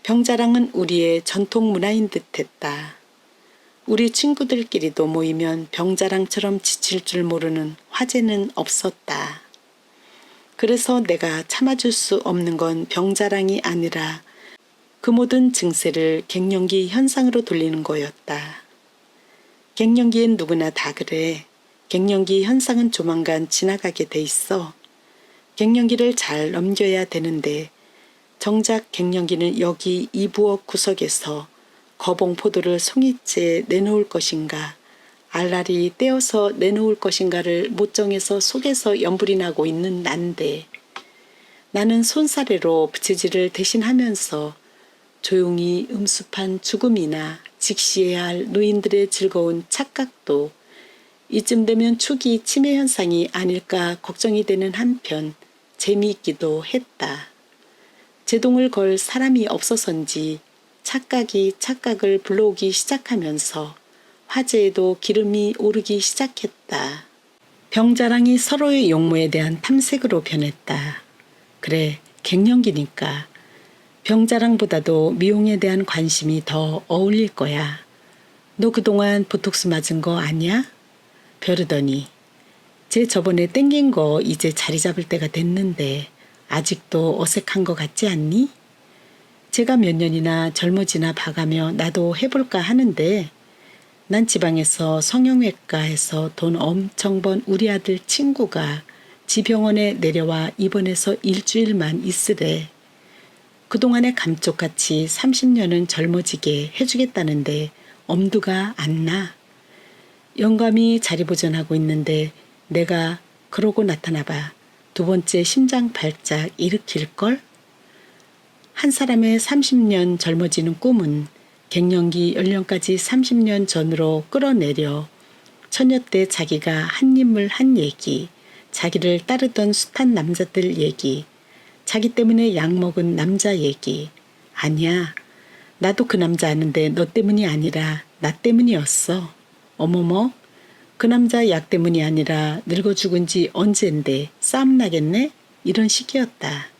병자랑은 우리의 전통 문화인 듯했다. 우리 친구들끼리도 모이면 병자랑처럼 지칠 줄 모르는 화제는 없었다. 그래서 내가 참아줄 수 없는 건 병자랑이 아니라 그 모든 증세를 갱년기 현상으로 돌리는 거였다. 갱년기엔 누구나 다 그래. 갱년기 현상은 조만간 지나가게 돼 있어. 갱년기를 잘 넘겨야 되는데 정작 갱년기는 여기 이 부엌 구석에서 거봉포도를 송이째 내놓을 것인가 알알이 떼어서 내놓을 것인가를 못 정해서 속에서 연불이 나고 있는 난데 나는 손사래로 부채질을 대신하면서 조용히 음습한 죽음이나 직시해야 할 노인들의 즐거운 착각도 이쯤 되면 축이 치매 현상이 아닐까 걱정이 되는 한편 재미있기도 했다. 제동을 걸 사람이 없어서인지 착각이 착각을 불러오기 시작하면서 화제에도 기름이 오르기 시작했다. 병자랑이 서로의 용모에 대한 탐색으로 변했다. 그래, 갱년기니까 병자랑보다도 미용에 대한 관심이 더 어울릴 거야. 너 그동안 보톡스 맞은 거 아니야? 벼르더니 쟤 저번에 땡긴 거 이제 자리 잡을 때가 됐는데 아직도 어색한 거 같지 않니? 제가 몇 년이나 젊어지나 봐가며 나도 해볼까 하는데 난 지방에서 성형외과에서 돈 엄청 번 우리 아들 친구가 지 병원에 내려와 입원해서 일주일만 있으래. 그동안에 감쪽같이 30년은 젊어지게 해주겠다는데 엄두가 안 나. 영감이 자리 보존하고 있는데 내가 그러고 나타나봐 두 번째 심장 발작 일으킬걸? 한 사람의 30년 젊어지는 꿈은 갱년기 연령까지 30년 전으로 끌어내려 처녀 때 자기가 한 인물 한 얘기, 자기를 따르던 숱한 남자들 얘기, 자기 때문에 약먹은 남자 얘기. 아니야. 나도 그 남자 아는데 너 때문이 아니라 나 때문이었어. 어머머. 그 남자 약 때문이 아니라 늙어 죽은 지 언젠데 싸움 나겠네? 이런 식이었다.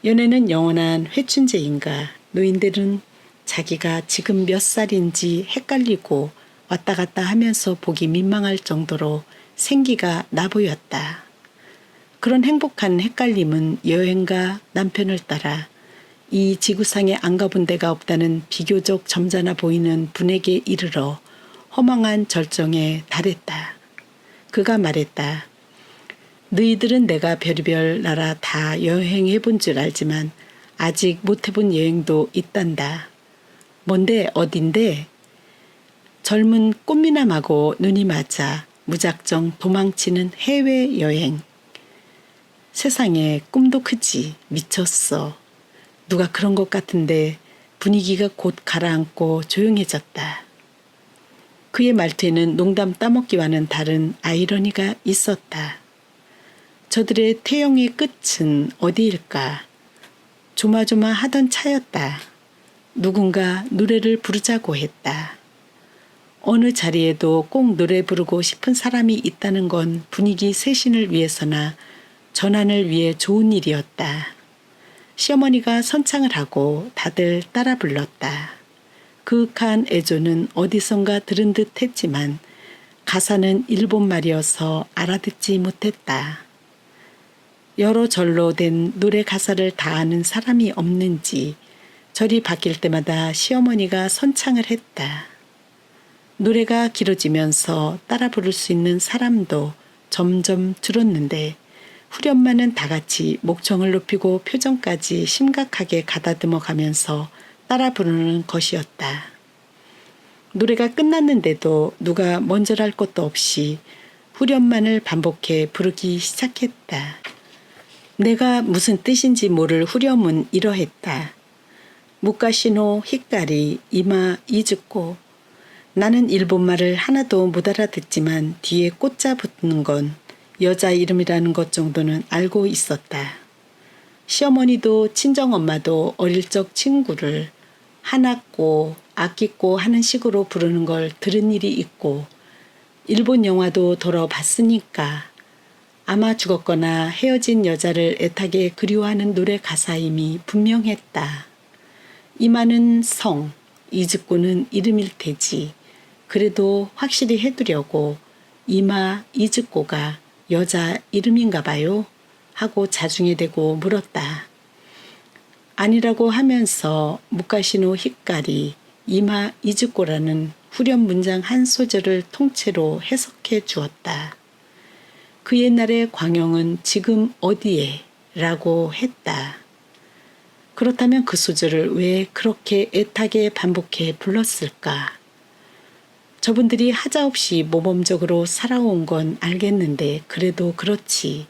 연애는 영원한 회춘제인가. 노인들은 자기가 지금 몇 살인지 헷갈리고 왔다 갔다 하면서 보기 민망할 정도로 생기가 나 보였다. 그런 행복한 헷갈림은 여행가 남편을 따라 이 지구상에 안 가본 데가 없다는 비교적 점잖아 보이는 분에게 이르러 허망한 절정에 달했다. 그가 말했다. 너희들은 내가 별의별 나라 다 여행해 본 줄 알지만 아직 못 해본 여행도 있단다. 뭔데 어딘데? 젊은 꽃미남하고 눈이 맞아 무작정 도망치는 해외여행. 세상에 꿈도 크지. 미쳤어. 누가 그런 것 같은데 분위기가 곧 가라앉고 조용해졌다. 그의 말투에는 농담 따먹기와는 다른 아이러니가 있었다. 저들의 태영의 끝은 어디일까? 조마조마하던 차였다. 누군가 노래를 부르자고 했다. 어느 자리에도 꼭 노래 부르고 싶은 사람이 있다는 건 분위기 쇄신을 위해서나 전환을 위해 좋은 일이었다. 시어머니가 선창을 하고 다들 따라 불렀다. 그윽한 애조는 어디선가 들은 듯 했지만 가사는 일본말이어서 알아듣지 못했다. 여러 절로 된 노래 가사를 다 아는 사람이 없는지 절이 바뀔 때마다 시어머니가 선창을 했다. 노래가 길어지면서 따라 부를 수 있는 사람도 점점 줄었는데 후렴만은 다 같이 목청을 높이고 표정까지 심각하게 가다듬어 가면서 따라 부르는 것이었다. 노래가 끝났는데도 누가 먼저랄 것도 없이 후렴만을 반복해 부르기 시작했다. 내가 무슨 뜻인지 모를 후렴은 이러했다. 무카시노 히카리 이마 이즈코. 나는 일본말을 하나도 못 알아듣지만 뒤에 꽂자 붙는 건 여자 이름이라는 것 정도는 알고 있었다. 시어머니도 친정엄마도 어릴 적 친구를 하나꼬, 아끼꼬 하는 식으로 부르는 걸 들은 일이 있고 일본 영화도 더러 봤으니까 아마 죽었거나 헤어진 여자를 애타게 그리워하는 노래 가사임이 분명했다. 이마는 성, 이즈꼬는 이름일 테지. 그래도 확실히 해두려고 이마 이즈꼬가 여자 이름인가 봐요? 하고 자중에 대고 물었다. 아니라고 하면서 무카시노 히카리 이마 이즈꼬라는 후렴 문장 한 소절을 통째로 해석해 주었다. 그 옛날의 광영은 지금 어디에? 라고 했다. 그렇다면 그 소절을 왜 그렇게 애타게 반복해 불렀을까? 저분들이 하자없이 모범적으로 살아온 건 알겠는데 그래도 그렇지.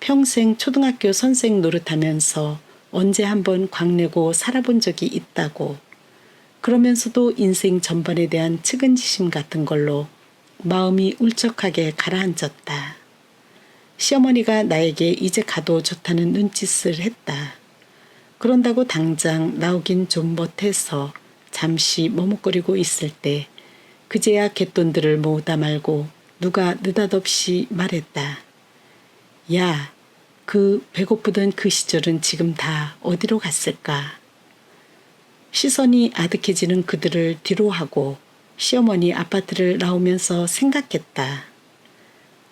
평생 초등학교 선생 노릇하면서 언제 한번 광내고 살아본 적이 있다고. 그러면서도 인생 전반에 대한 측은지심 같은 걸로 마음이 울적하게 가라앉았다. 시어머니가 나에게 이제 가도 좋다는 눈짓을 했다. 그런다고 당장 나오긴 좀 못해서 잠시 머뭇거리고 있을 때 그제야 갯돈들을 모으다 말고 누가 느닷없이 말했다. 야, 그 배고프던 그 시절은 지금 다 어디로 갔을까? 시선이 아득해지는 그들을 뒤로하고 시어머니 아파트를 나오면서 생각했다.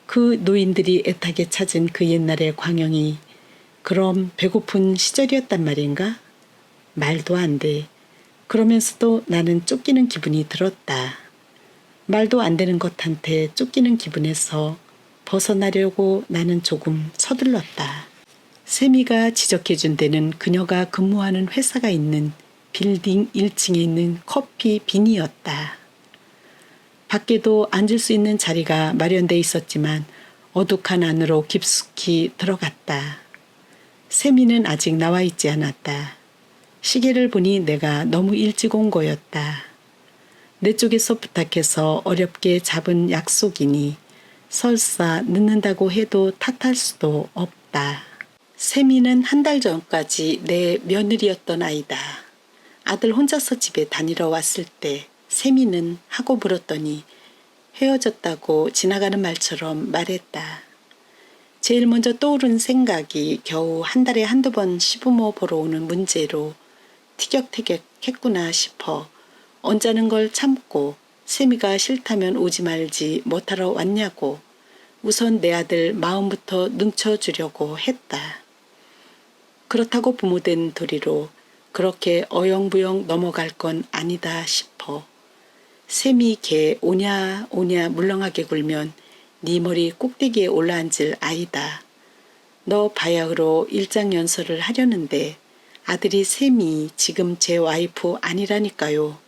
그 노인들이 애타게 찾은 그 옛날의 광영이 그럼 배고픈 시절이었단 말인가? 말도 안 돼. 그러면서도 나는 쫓기는 기분이 들었다. 말도 안 되는 것한테 쫓기는 기분에서 벗어나려고 나는 조금 서둘렀다. 세미가 지적해준 데는 그녀가 근무하는 회사가 있는 빌딩 1층에 있는 커피 빈이었다. 밖에도 앉을 수 있는 자리가 마련돼 있었지만 어둑한 안으로 깊숙이 들어갔다. 세미는 아직 나와 있지 않았다. 시계를 보니 내가 너무 일찍 온 거였다. 내 쪽에서 부탁해서 어렵게 잡은 약속이니 설사 늦는다고 해도 탓할 수도 없다. 세미는 한 달 전까지 내 며느리였던 아이다. 아들 혼자서 집에 다니러 왔을 때 세미는 하고 물었더니 헤어졌다고 지나가는 말처럼 말했다. 제일 먼저 떠오른 생각이 겨우 한 달에 한두 번 시부모 보러 오는 문제로 티격태격했구나 싶어 언짢은 걸 참고 세미가 싫다면 오지 말지 못하러 왔냐고 우선 내 아들 마음부터 눈쳐주려고 했다. 그렇다고 부모된 도리로 그렇게 어영부영 넘어갈 건 아니다 싶어 셈이 개 오냐 오냐 물렁하게 굴면 네 머리 꼭대기에 올라앉을 아이다. 너 바야흐로 일장연설을 하려는데 아들이 셈이 지금 제 와이프 아니라니까요.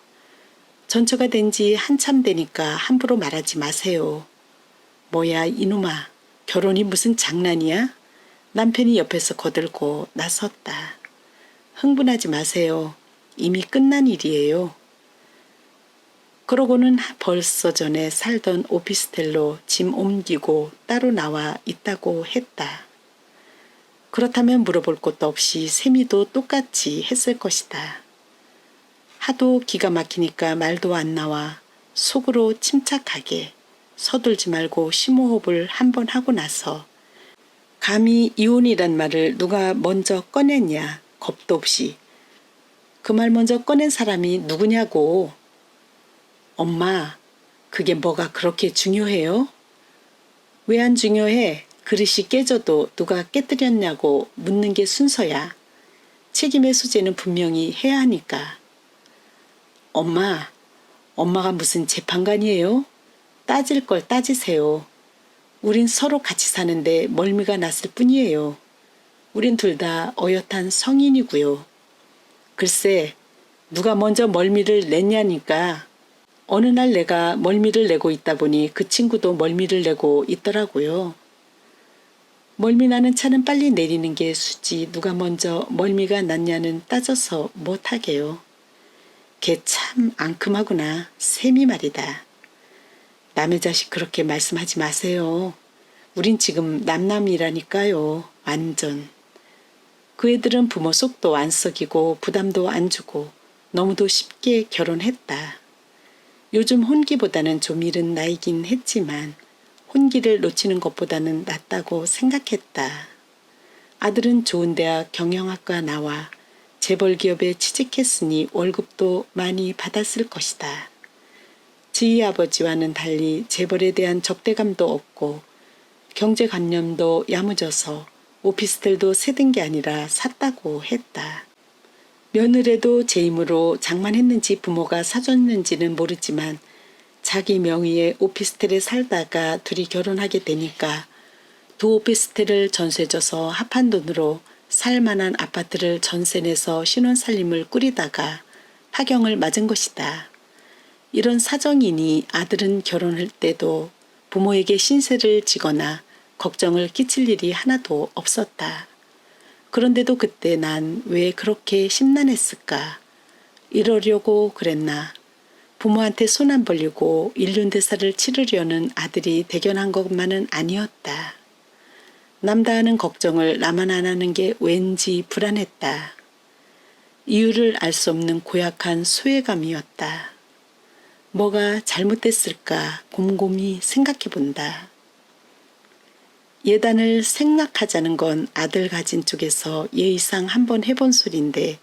전처가 된 지 한참 되니까 함부로 말하지 마세요. 뭐야 이놈아, 결혼이 무슨 장난이야? 남편이 옆에서 거들고 나섰다. 흥분하지 마세요. 이미 끝난 일이에요. 그러고는 벌써 전에 살던 오피스텔로 짐 옮기고 따로 나와 있다고 했다. 그렇다면 물어볼 것도 없이 세미도 똑같이 했을 것이다. 하도 기가 막히니까 말도 안 나와 속으로 침착하게 서둘지 말고 심호흡을 한번 하고 나서 감히 이혼이란 말을 누가 먼저 꺼냈냐 겁도 없이 그 말 먼저 꺼낸 사람이 누구냐고. 엄마, 그게 뭐가 그렇게 중요해요? 왜 안 중요해? 그릇이 깨져도 누가 깨뜨렸냐고 묻는 게 순서야. 책임의 소재는 분명히 해야 하니까. 엄마가 무슨 재판관이에요? 따질 걸 따지세요. 우린 서로 같이 사는데 멀미가 났을 뿐이에요. 우린 둘 다 어엿한 성인이고요. 글쎄, 누가 먼저 멀미를 냈냐니까. 어느 날 내가 멀미를 내고 있다 보니 그 친구도 멀미를 내고 있더라고요. 멀미 나는 차는 빨리 내리는 게 수지 누가 먼저 멀미가 났냐는 따져서 못하게요. 걔 참 앙큼하구나. 셈이 말이다. 남의 자식 그렇게 말씀하지 마세요. 우린 지금 남남이라니까요. 완전. 그 애들은 부모 속도 안 썩이고 부담도 안 주고 너무도 쉽게 결혼했다. 요즘 혼기보다는 좀 이른 나이긴 했지만 혼기를 놓치는 것보다는 낫다고 생각했다. 아들은 좋은 대학 경영학과 나와 재벌 기업에 취직했으니 월급도 많이 받았을 것이다. 지희 아버지와는 달리 재벌에 대한 적대감도 없고 경제관념도 야무져서 오피스텔도 세든 게 아니라 샀다고 했다. 며느리도 제 힘으로 장만했는지 부모가 사줬는지는 모르지만 자기 명의의 오피스텔에 살다가 둘이 결혼하게 되니까 두 오피스텔을 전세줘서 합한 돈으로 살만한 아파트를 전세내서 신혼살림을 꾸리다가 파경을 맞은 것이다. 이런 사정이니 아들은 결혼할 때도 부모에게 신세를 지거나 걱정을 끼칠 일이 하나도 없었다. 그런데도 그때 난 왜 그렇게 심란했을까? 이러려고 그랬나? 부모한테 손 안 벌리고 일륜대사를 치르려는 아들이 대견한 것만은 아니었다. 남다하는 걱정을 나만 안 하는 게 왠지 불안했다. 이유를 알 수 없는 고약한 소외감이었다. 뭐가 잘못됐을까 곰곰이 생각해 본다. 예단을 생략하자는 건 아들 가진 쪽에서 예의상 한번 해본 소린데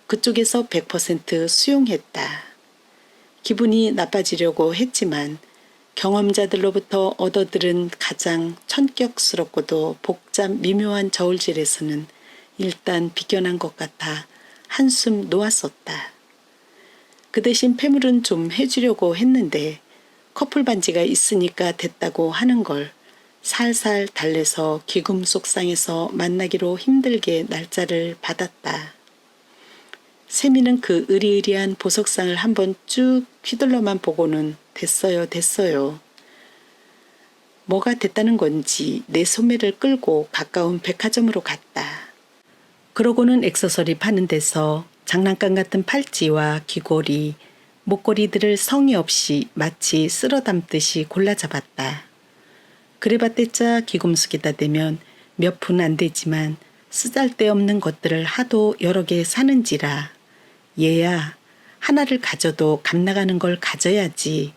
그쪽에서 100% 수용했다. 기분이 나빠지려고 했지만 경험자들로부터 얻어들은 가장 천격스럽고도 복잡 미묘한 저울질에서는 일단 비껴난 것 같아 한숨 놓았었다. 그 대신 패물은 좀 해주려고 했는데 커플 반지가 있으니까 됐다고 하는 걸 살살 달래서 귀금속상에서 만나기로 힘들게 날짜를 받았다. 세미는 그 으리으리한 보석상을 한번 쭉 휘둘러만 보고는 됐어요. 뭐가 됐다는 건지 내 소매를 끌고 가까운 백화점으로 갔다. 그러고는 액세서리 파는 데서 장난감 같은 팔찌와 귀걸이, 목걸이들을 성의 없이 마치 쓸어 담듯이 골라 잡았다. 그래봤대자 귀금속에다 대면 몇 푼 안 되지만 쓰잘데없는 것들을 하도 여러 개 사는지라 얘야 하나를 가져도 값나가는 걸 가져야지.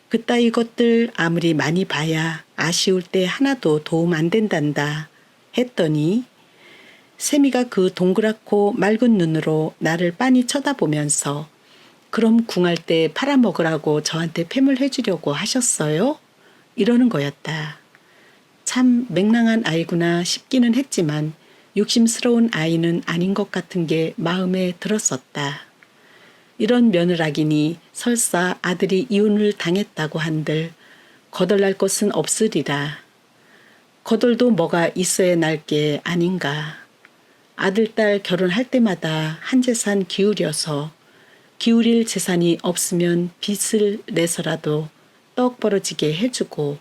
그따위 것들 아무리 많이 봐야 아쉬울 때 하나도 도움 안 된단다 했더니 세미가 그 동그랗고 맑은 눈으로 나를 빤히 쳐다보면서 그럼 궁할 때 팔아먹으라고 저한테 팹을 해주려고 하셨어요? 이러는 거였다. 참 맹랑한 아이구나 싶기는 했지만 욕심스러운 아이는 아닌 것 같은 게 마음에 들었었다. 이런 며느라기니 설사 아들이 이혼을 당했다고 한들 거덜날 것은 없으리라. 거덜도 뭐가 있어야 날 게 아닌가. 아들, 딸 결혼할 때마다 한 재산 기울여서 기울일 재산이 없으면 빚을 내서라도 떡 벌어지게 해주고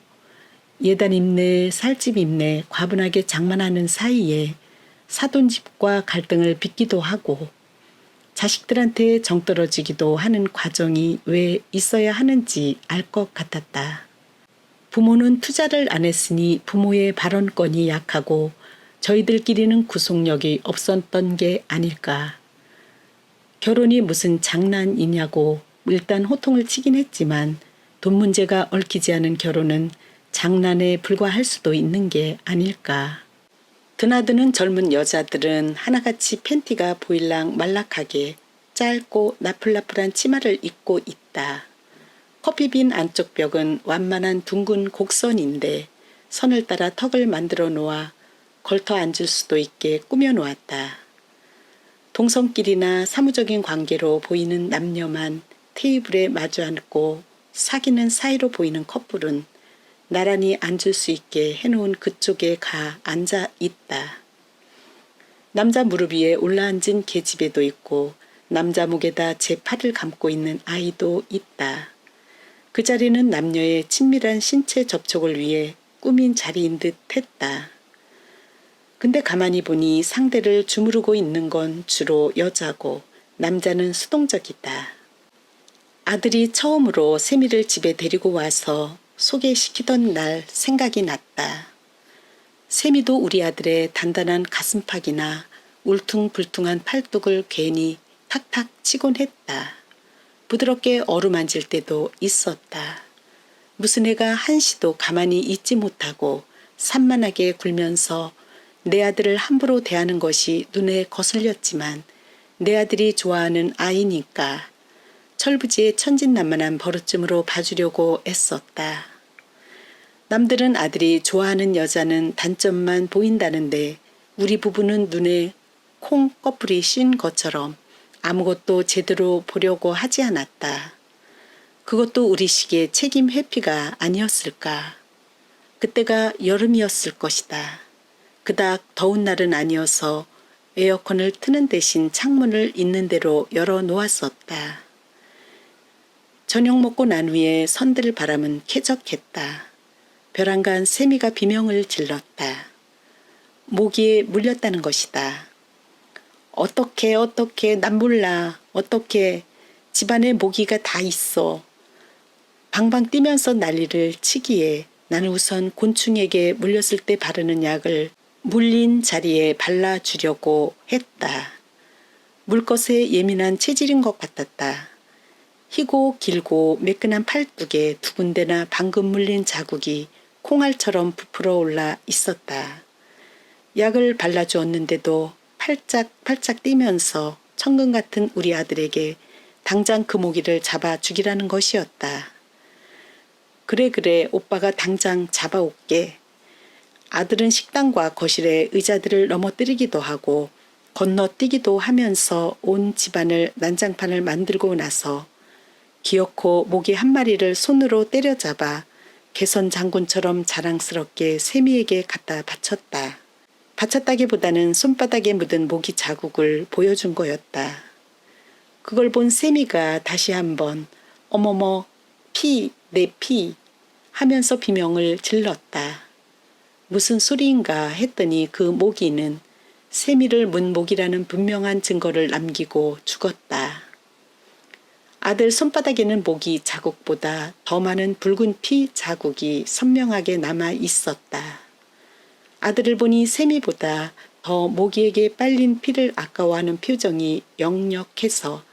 예단 임내 살집 임내 과분하게 장만하는 사이에 사돈집과 갈등을 빚기도 하고 자식들한테 정 떨어지기도 하는 과정이 왜 있어야 하는지 알 것 같았다. 부모는 투자를 안 했으니 부모의 발언권이 약하고 저희들끼리는 구속력이 없었던 게 아닐까. 결혼이 무슨 장난이냐고 일단 호통을 치긴 했지만 돈 문제가 얽히지 않은 결혼은 장난에 불과할 수도 있는 게 아닐까. 드나드는 젊은 여자들은 하나같이 팬티가 보일랑 말락하게 짧고 나풀나풀한 치마를 입고 있다. 커피빈 안쪽 벽은 완만한 둥근 곡선인데 선을 따라 턱을 만들어 놓아 걸터 앉을 수도 있게 꾸며 놓았다. 동성끼리나 사무적인 관계로 보이는 남녀만 테이블에 마주 앉고 사귀는 사이로 보이는 커플은 나란히 앉을 수 있게 해놓은 그쪽에 가 앉아 있다. 남자 무릎 위에 올라앉은 계집애도 있고 남자 목에다 제 팔을 감고 있는 아이도 있다. 그 자리는 남녀의 친밀한 신체 접촉을 위해 꾸민 자리인 듯 했다. 근데 가만히 보니 상대를 주무르고 있는 건 주로 여자고 남자는 수동적이다. 아들이 처음으로 세미를 집에 데리고 와서 소개시키던 날 생각이 났다. 세미도 우리 아들의 단단한 가슴팍이나 울퉁불퉁한 팔뚝을 괜히 탁탁 치곤 했다. 부드럽게 어루만질 때도 있었다. 무슨 애가 한시도 가만히 있지 못하고 산만하게 굴면서 내 아들을 함부로 대하는 것이 눈에 거슬렸지만 내 아들이 좋아하는 아이니까 철부지의 천진난만한 버릇쯤으로 봐주려고 애썼다. 남들은 아들이 좋아하는 여자는 단점만 보인다는데 우리 부부는 눈에 콩 꺼풀이 씌인 것처럼 아무것도 제대로 보려고 하지 않았다. 그것도 우리식의 책임 회피가 아니었을까. 그때가 여름이었을 것이다. 그닥 더운 날은 아니어서 에어컨을 트는 대신 창문을 있는 대로 열어 놓았었다. 저녁 먹고 난 후에 선들 바람은 쾌적했다. 벼랑간 세미가 비명을 질렀다. 모기에 물렸다는 것이다. 어떻게 난 몰라. 어떻게 집안에 모기가 다 있어. 방방 뛰면서 난리를 치기에 나는 우선 곤충에게 물렸을 때 바르는 약을 물린 자리에 발라주려고 했다. 물것에 예민한 체질인 것 같았다. 희고 길고 매끈한 팔뚝에 두 군데나 방금 물린 자국이 콩알처럼 부풀어 올라 있었다. 약을 발라주었는데도 팔짝팔짝 뛰면서 천근 같은 우리 아들에게 당장 그 모기를 잡아 죽이라는 것이었다. 그래 오빠가 당장 잡아올게. 아들은 식당과 거실의 의자들을 넘어뜨리기도 하고 건너뛰기도 하면서 온 집안을 난장판을 만들고 나서 기어코 모기 한 마리를 손으로 때려잡아 개선 장군처럼 자랑스럽게 세미에게 갖다 바쳤다. 바쳤다기보다는 손바닥에 묻은 모기 자국을 보여준 거였다. 그걸 본 세미가 다시 한번 어머머 내 피 하면서 비명을 질렀다. 무슨 소리인가 했더니 그 모기는 세미를 문 목이라는 분명한 증거를 남기고 죽었다. 아들 손바닥에는 모기 자국보다 더 많은 붉은 피 자국이 선명하게 남아 있었다. 아들을 보니 세미보다 더 모기에게 빨린 피를 아까워하는 표정이 역력해서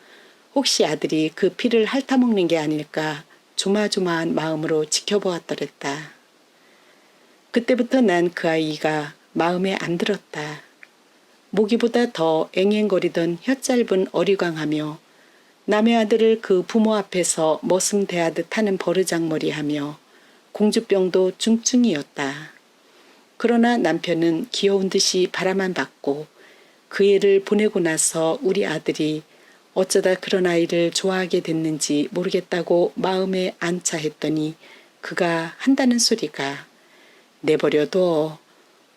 혹시 아들이 그 피를 핥아먹는 게 아닐까 조마조마한 마음으로 지켜보았더랬다. 그때부터 난 그 아이가 마음에 안 들었다. 모기보다 더 앵앵거리던 혀짧은 어리광하며 남의 아들을 그 부모 앞에서 머슴대하듯 하는 버르장머리하며 공주병도 중증이었다. 그러나 남편은 귀여운 듯이 바라만 봤고 그 애를 보내고 나서 우리 아들이 어쩌다 그런 아이를 좋아하게 됐는지 모르겠다고 마음에 안차 했더니 그가 한다는 소리가 내버려둬.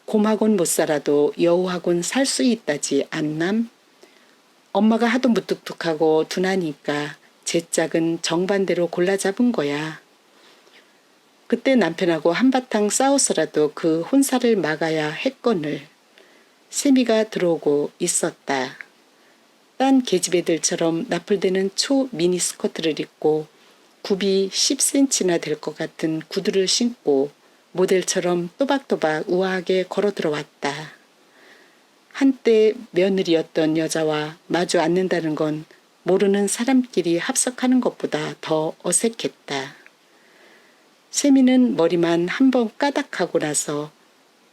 곰하곤 못 살아도 여우하곤 살 수 있다지 않남? 엄마가 하도 무뚝뚝하고 둔하니까 제 짝은 정반대로 골라 잡은 거야. 그때 남편하고 한바탕 싸워서라도 그 혼사를 막아야 했거늘. 세미가 들어오고 있었다. 딴 계집애들처럼 나풀대는 초 미니스커트를 입고 굽이 10cm나 될 것 같은 구두를 신고 모델처럼 또박또박 우아하게 걸어 들어왔다. 한때 며느리였던 여자와 마주 앉는다는 건 모르는 사람끼리 합석하는 것보다 더 어색했다. 세미는 머리만 한번 까닥하고 나서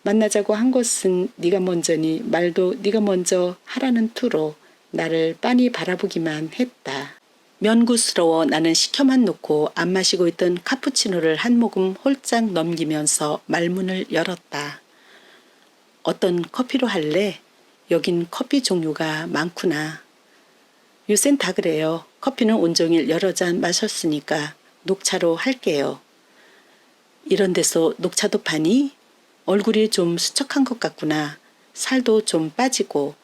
만나자고 한 것은 네가 먼저니 말도 네가 먼저 하라는 투로 나를 빤히 바라보기만 했다. 면구스러워 나는 시켜만 놓고 안 마시고 있던 카푸치노를 한 모금 홀짝 넘기면서 말문을 열었다. 어떤 커피로 할래? 여긴 커피 종류가 많구나. 요샌 다 그래요. 커피는 온종일 여러 잔 마셨으니까 녹차로 할게요. 이런 데서 녹차도 파니? 얼굴이 좀 수척한 것 같구나. 살도 좀 빠지고.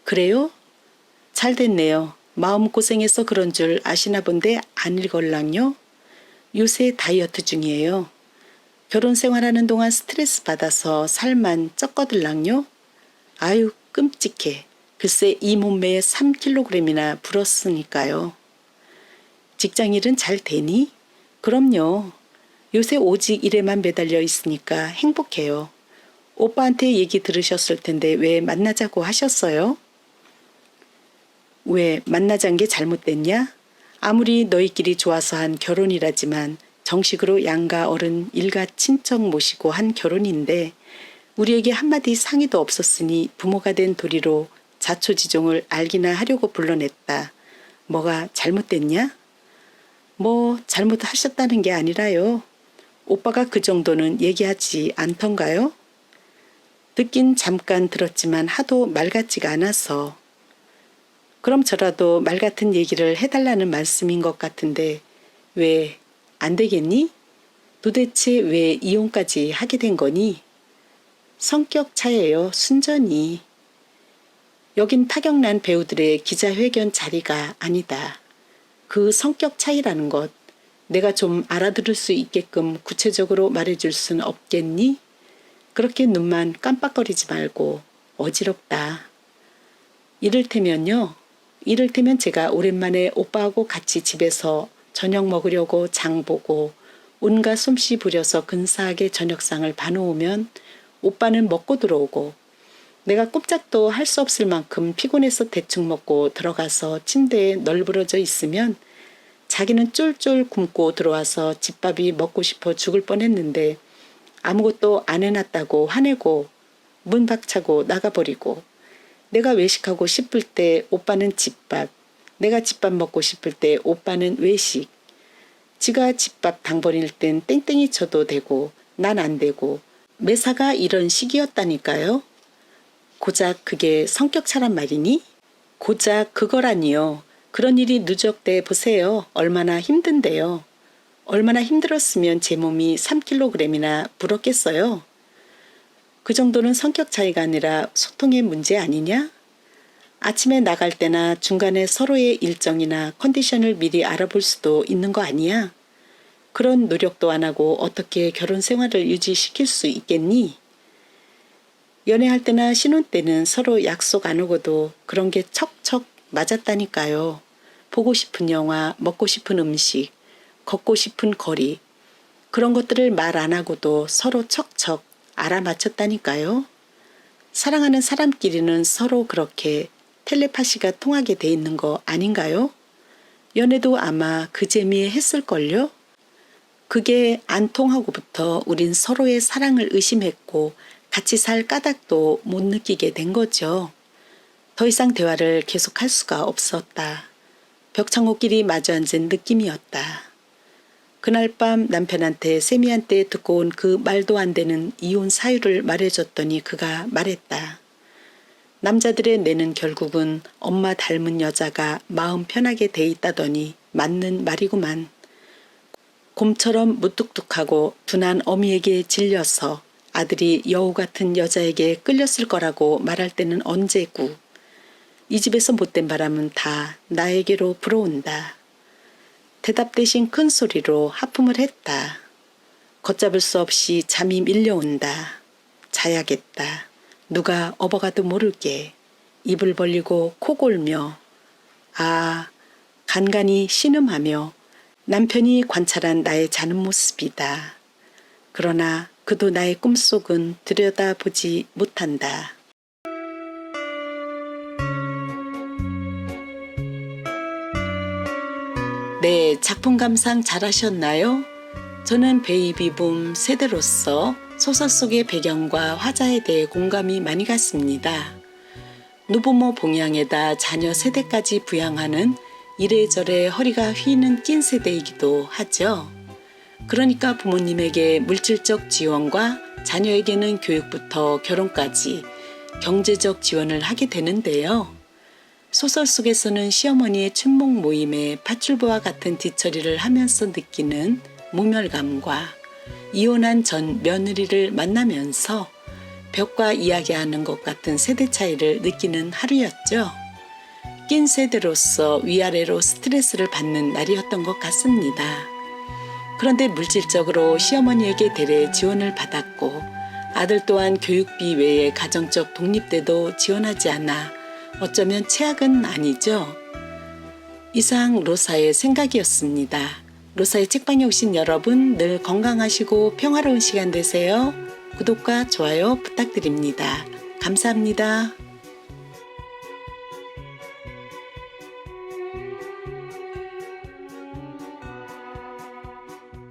그래요? 잘 됐네요. 마음고생해서 그런 줄 아시나 본데 안 읽을랑요? 요새 다이어트 중이에요. 결혼 생활하는 동안 스트레스 받아서 살만 쪘거들랑요? 아유 끔찍해. 글쎄 이 몸매에 3kg이나 불었으니까요. 직장일은 잘 되니? 그럼요. 요새 오직 일에만 매달려 있으니까 행복해요. 오빠한테 얘기 들으셨을 텐데 왜 만나자고 하셨어요? 왜 만나잔 게 잘못됐냐? 아무리 너희끼리 좋아서 한 결혼이라지만 정식으로 양가 어른 일가 친척 모시고 한 결혼인데 우리에게 한마디 상의도 없었으니 부모가 된 도리로 자초지종을 알기나 하려고 불러냈다. 뭐가 잘못됐냐? 뭐 잘못하셨다는 게 아니라요. 오빠가 그 정도는 얘기하지 않던가요? 듣긴 잠깐 들었지만 하도 말 같지가 않아서. 그럼 저라도 말 같은 얘기를 해달라는 말씀인 것 같은데 왜 안 되겠니? 도대체 왜 이혼까지 하게 된 거니? 성격 차예요. 순전히. 여긴 타격난 배우들의 기자회견 자리가 아니다. 그 성격 차이라는 것 내가 좀 알아들을 수 있게끔 구체적으로 말해줄 순 없겠니? 그렇게 눈만 깜빡거리지 말고. 어지럽다. 이를테면 제가 오랜만에 오빠하고 같이 집에서 저녁 먹으려고 장 보고 온갖 솜씨 부려서 근사하게 저녁상을 봐놓으면 오빠는 먹고 들어오고 내가 꼼짝도 할 수 없을 만큼 피곤해서 대충 먹고 들어가서 침대에 널브러져 있으면 자기는 쫄쫄 굶고 들어와서 집밥이 먹고 싶어 죽을 뻔했는데 아무것도 안 해놨다고 화내고 문 박차고 나가버리고 내가 외식하고 싶을 때 오빠는 집밥, 내가 집밥 먹고 싶을 때 오빠는 외식. 지가 집밥 당번일 땐 땡땡이 쳐도 되고 난 안 되고 매사가 이런 식이었다니까요. 고작 그게 성격차란 말이니? 고작 그거라니요. 그런 일이 누적돼 보세요. 얼마나 힘든데요. 얼마나 힘들었으면 제 몸이 3kg이나 불었겠어요. 그 정도는 성격 차이가 아니라 소통의 문제 아니냐? 아침에 나갈 때나 중간에 서로의 일정이나 컨디션을 미리 알아볼 수도 있는 거 아니야? 그런 노력도 안 하고 어떻게 결혼 생활을 유지시킬 수 있겠니? 연애할 때나 신혼 때는 서로 약속 안 오고도 그런 게 척척 맞았다니까요. 보고 싶은 영화, 먹고 싶은 음식, 걷고 싶은 거리, 그런 것들을 말 안 하고도 서로 척척 알아맞혔다니까요. 사랑하는 사람끼리는 서로 그렇게 텔레파시가 통하게 돼 있는 거 아닌가요? 연애도 아마 그 재미에 했을걸요? 그게 안 통하고부터 우린 서로의 사랑을 의심했고 같이 살 까닭도 못 느끼게 된 거죠. 더 이상 대화를 계속할 수가 없었다. 벽창호끼리 마주 앉은 느낌이었다. 그날 밤 남편한테 세미한테 듣고 온 그 말도 안 되는 이혼 사유를 말해줬더니 그가 말했다. 남자들의 뇌는 결국은 엄마 닮은 여자가 마음 편하게 돼 있다더니 맞는 말이구만. 곰처럼 무뚝뚝하고 둔한 어미에게 질려서 아들이 여우 같은 여자에게 끌렸을 거라고 말할 때는 언제고. 이 집에서 못된 바람은 다 나에게로 불어온다. 대답 대신 큰 소리로 하품을 했다. 걷잡을 수 없이 잠이 밀려온다. 자야겠다. 누가 업어가도 모르게 입을 벌리고 코 골며 간간히 신음하며 남편이 관찰한 나의 자는 모습이다. 그러나 그도 나의 꿈속은 들여다보지 못한다. 네, 작품 감상 잘하셨나요? 저는 베이비붐 세대로서 소설 속의 배경과 화자에 대해 공감이 많이 갔습니다. 누부모 봉양에다 자녀 세대까지 부양하는 이래저래 허리가 휘는 낀 세대이기도 하죠. 그러니까 부모님에게 물질적 지원과 자녀에게는 교육부터 결혼까지 경제적 지원을 하게 되는데요. 소설 속에서는 시어머니의 춘목 모임에 파출부와 같은 뒤처리를 하면서 느끼는 모멸감과 이혼한 전 며느리를 만나면서 벽과 이야기하는 것 같은 세대 차이를 느끼는 하루였죠. 낀 세대로서 위아래로 스트레스를 받는 날이었던 것 같습니다. 그런데 물질적으로 시어머니에게 대래 지원을 받았고 아들 또한 교육비 외에 가정적 독립대도 지원하지 않아 어쩌면 최악은 아니죠. 이상 로사의 생각이었습니다. 로사의 책방에 오신 여러분 늘 건강하시고 평화로운 시간 되세요. 구독과 좋아요 부탁드립니다. 감사합니다.